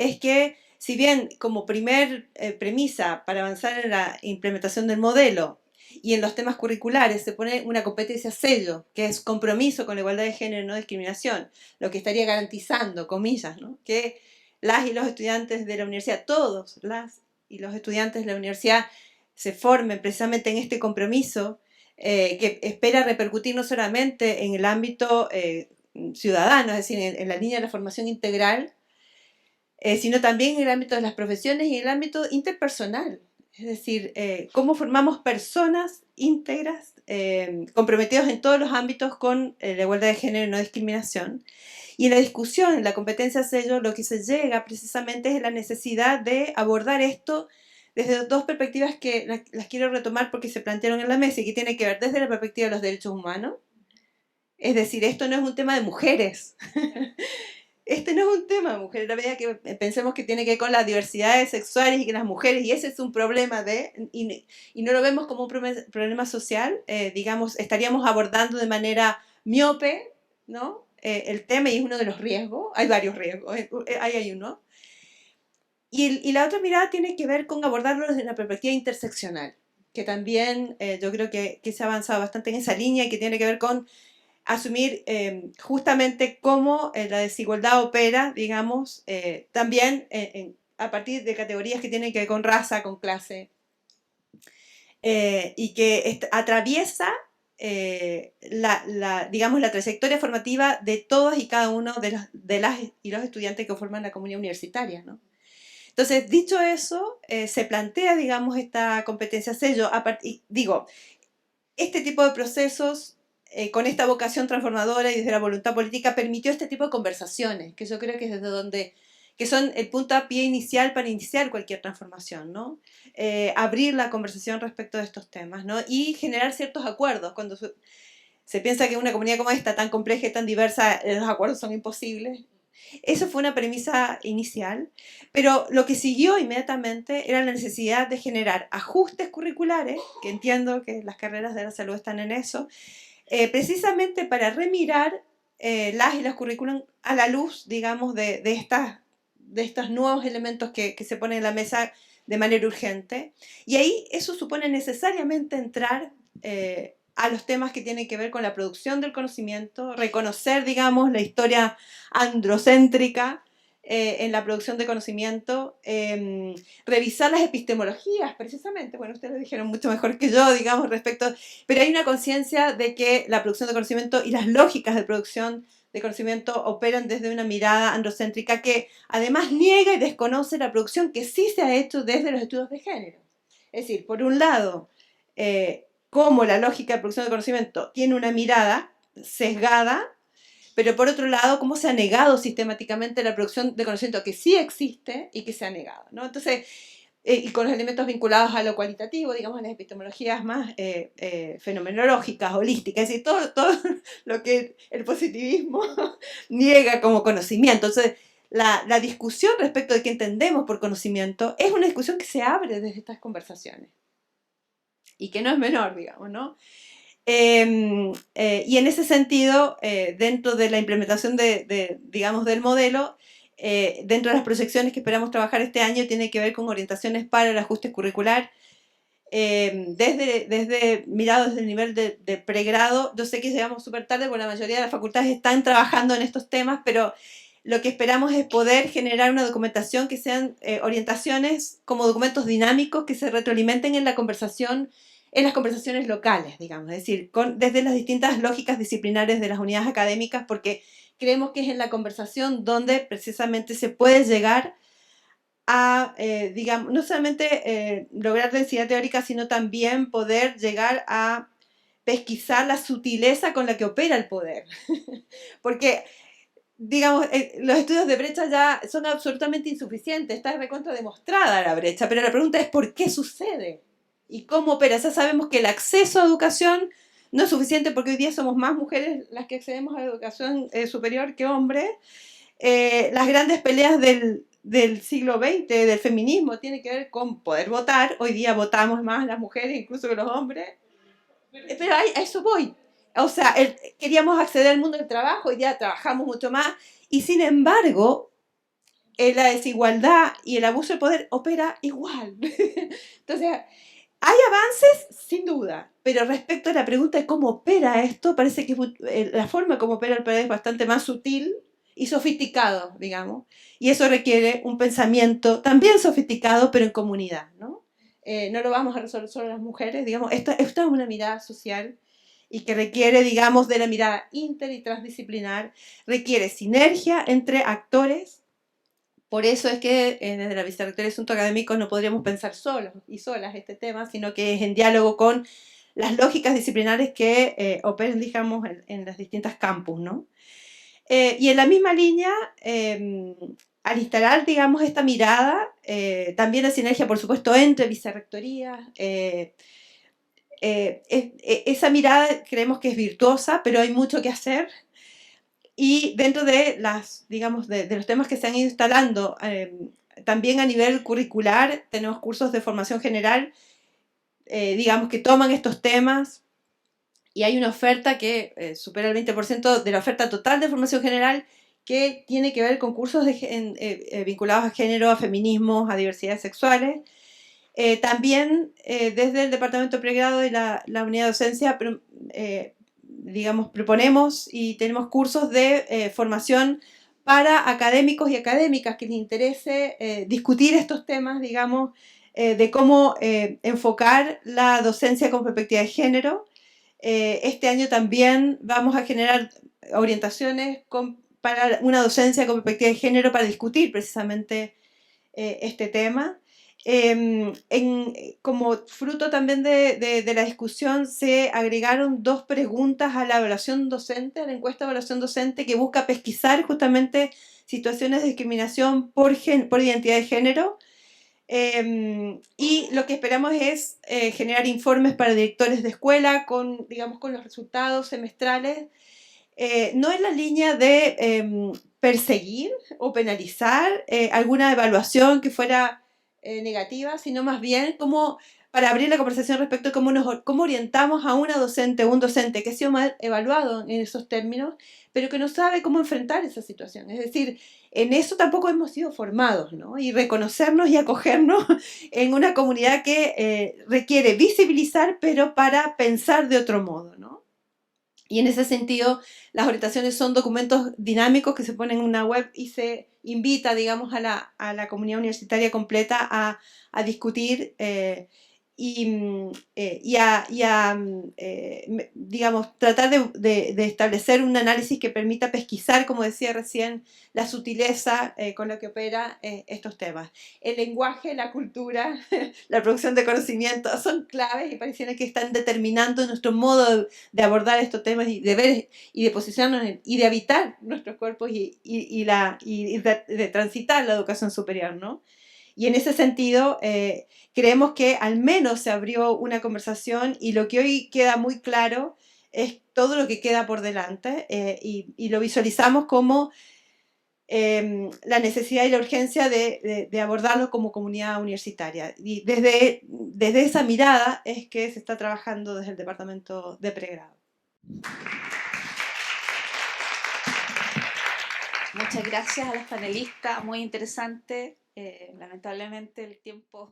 es que, si bien como primer premisa para avanzar en la implementación del modelo y en los temas curriculares se pone una competencia sello, que es compromiso con la igualdad de género y no discriminación, lo que estaría garantizando, comillas, ¿no? Que las y los estudiantes de la universidad, todos las y los estudiantes de la universidad se formen precisamente en este compromiso que espera repercutir no solamente en el ámbito ciudadano, es decir, en la línea de la formación integral, sino también en el ámbito de las profesiones y en el ámbito interpersonal. Es decir, cómo formamos personas íntegras, comprometidas en todos los ámbitos con la igualdad de género y no discriminación. Y en la discusión, en la competencia sello, lo que se llega precisamente es la necesidad de abordar esto desde dos perspectivas que las quiero retomar porque se plantearon en la mesa y que tiene que ver desde la perspectiva de los derechos humanos. Es decir, esto no es un tema de mujeres. Este no es un tema de mujeres. La verdad que pensemos que tiene que ver con las diversidades sexuales y que las mujeres, y ese es un problema y no lo vemos como un problema social, digamos, estaríamos abordando de manera miope, ¿no? El tema, y es uno de los riesgos. Hay varios riesgos, hay uno. Y la otra mirada tiene que ver con abordarlo desde una perspectiva interseccional, que también yo creo que se ha avanzado bastante en esa línea y que tiene que ver con asumir justamente cómo la desigualdad opera, digamos, también a partir de categorías que tienen que ver con raza, con clase, y que atraviesa digamos, la trayectoria formativa de todos y cada uno de las y los estudiantes que forman la comunidad universitaria, ¿no? Entonces, dicho eso, se plantea, digamos, esta competencia sello, digo, este tipo de procesos con esta vocación transformadora y desde la voluntad política permitió este tipo de conversaciones, que yo creo que es desde donde, que son el puntapié inicial para iniciar cualquier transformación, ¿no? Abrir la conversación respecto de estos temas, ¿no? Y generar ciertos acuerdos. Cuando se piensa que una comunidad como esta, tan compleja y tan diversa, los acuerdos son imposibles. Eso fue una premisa inicial, pero lo que siguió inmediatamente era la necesidad de generar ajustes curriculares, que entiendo que las carreras de la salud están en eso, precisamente para remirar las y los currículum a la luz, digamos, de estos nuevos elementos que se ponen en la mesa de manera urgente. Y ahí eso supone necesariamente entrar a los temas que tienen que ver con la producción del conocimiento, reconocer, digamos, la historia androcéntrica en la producción de conocimiento, revisar las epistemologías, precisamente, bueno, ustedes lo dijeron mucho mejor que yo, digamos, respecto, pero hay una conciencia de que la producción de conocimiento y las lógicas de producción de conocimiento operan desde una mirada androcéntrica que además niega y desconoce la producción que sí se ha hecho desde los estudios de género. Es decir, por un lado, cómo la lógica de producción de conocimiento tiene una mirada sesgada, pero por otro lado, cómo se ha negado sistemáticamente la producción de conocimiento que sí existe y que se ha negado, ¿no? Entonces, y con los elementos vinculados a lo cualitativo, digamos, a las epistemologías más fenomenológicas, holísticas, es decir, todo lo que el positivismo niega como conocimiento. Entonces, la discusión respecto de qué entendemos por conocimiento es una discusión que se abre desde estas conversaciones y que no es menor, digamos, ¿no? Y en ese sentido, dentro de la implementación digamos, del modelo, dentro de las proyecciones que esperamos trabajar este año, tiene que ver con orientaciones para el ajuste curricular, mirado desde el nivel de pregrado. Yo sé que llegamos súper tarde porque la mayoría de las facultades están trabajando en estos temas, pero lo que esperamos es poder generar una documentación que sean orientaciones como documentos dinámicos que se retroalimenten en la conversación, en las conversaciones locales, digamos, es decir, desde las distintas lógicas disciplinares de las unidades académicas, porque creemos que es en la conversación donde precisamente se puede llegar a, digamos, no solamente lograr densidad teórica, sino también poder llegar a pesquisar la sutileza con la que opera el poder. Porque, digamos, los estudios de brecha ya son absolutamente insuficientes, está recontra demostrada la brecha, pero la pregunta es ¿por qué sucede? ¿Y cómo opera? Ya sabemos que el acceso a educación no es suficiente porque hoy día somos más mujeres las que accedemos a la educación superior que hombres. Las grandes peleas del siglo XX, del feminismo, tienen que ver con poder votar. Hoy día votamos más las mujeres incluso que los hombres. Pero a eso voy. O sea, queríamos acceder al mundo del trabajo, hoy día trabajamos mucho más. Y sin embargo, la desigualdad y el abuso del poder opera igual. Entonces, hay avances, sin duda, pero respecto a la pregunta de cómo opera esto, parece que la forma como opera el poder es bastante más sutil y sofisticado, digamos, y eso requiere un pensamiento también sofisticado, pero en comunidad, ¿no? No lo vamos a resolver solo las mujeres, digamos, esta es una mirada social y que requiere, digamos, de la mirada inter y transdisciplinar, requiere sinergia entre actores. Por eso es que desde la Vicerrectoría de Asuntos Académicos no podríamos pensar solos y solas este tema, sino que es en diálogo con las lógicas disciplinares que operen, digamos, en las distintas campus, ¿no? Y en la misma línea, al instalar, digamos, esta mirada, también la sinergia, por supuesto, entre vicerrectorías, esa mirada creemos que es virtuosa, pero hay mucho que hacer. Y dentro de digamos, de los temas que se han ido instalando, también a nivel curricular, tenemos cursos de formación general, digamos, que toman estos temas, y hay una oferta que supera el 20% de la oferta total de formación general, que tiene que ver con cursos vinculados a género, a feminismos, a diversidades sexuales. También desde el Departamento de Pregrado y la Unidad de Docencia, digamos, proponemos y tenemos cursos de formación para académicos y académicas que les interese discutir estos temas, digamos, de cómo enfocar la docencia con perspectiva de género. Este año también vamos a generar orientaciones para una docencia con perspectiva de género para discutir precisamente este tema. Como fruto también de la discusión se agregaron 2 preguntas a la evaluación docente, a la encuesta de evaluación docente, que busca pesquisar justamente situaciones de discriminación por identidad de género. Y lo que esperamos es generar informes para directores de escuela digamos, con los resultados semestrales, no en la línea de perseguir o penalizar alguna evaluación que fuera negativa, sino más bien como para abrir la conversación respecto de cómo orientamos a una docente o un docente que ha sido mal evaluado en esos términos, pero que no sabe cómo enfrentar esa situación. Es decir, en eso tampoco hemos sido formados, ¿no? Y reconocernos y acogernos en una comunidad que requiere visibilizar, pero para pensar de otro modo, ¿no? Y en ese sentido, las orientaciones son documentos dinámicos que se ponen en una web y se invita, digamos, a la comunidad universitaria completa a discutir digamos, tratar de establecer un análisis que permita pesquisar, como decía recién, la sutileza con la que opera estos temas. El lenguaje, la cultura, la producción de conocimiento son claves y pareciera que están determinando nuestro modo de abordar estos temas y de ver y de posicionarnos y de habitar nuestros cuerpos y de transitar la educación superior, ¿no? Y en ese sentido, creemos que al menos se abrió una conversación y lo que hoy queda muy claro es todo lo que queda por delante y lo visualizamos como la necesidad y la urgencia de abordarlo como comunidad universitaria. Y desde esa mirada es que se está trabajando desde el departamento de pregrado. Muchas gracias a las panelistas, muy interesante. Lamentablemente el tiempo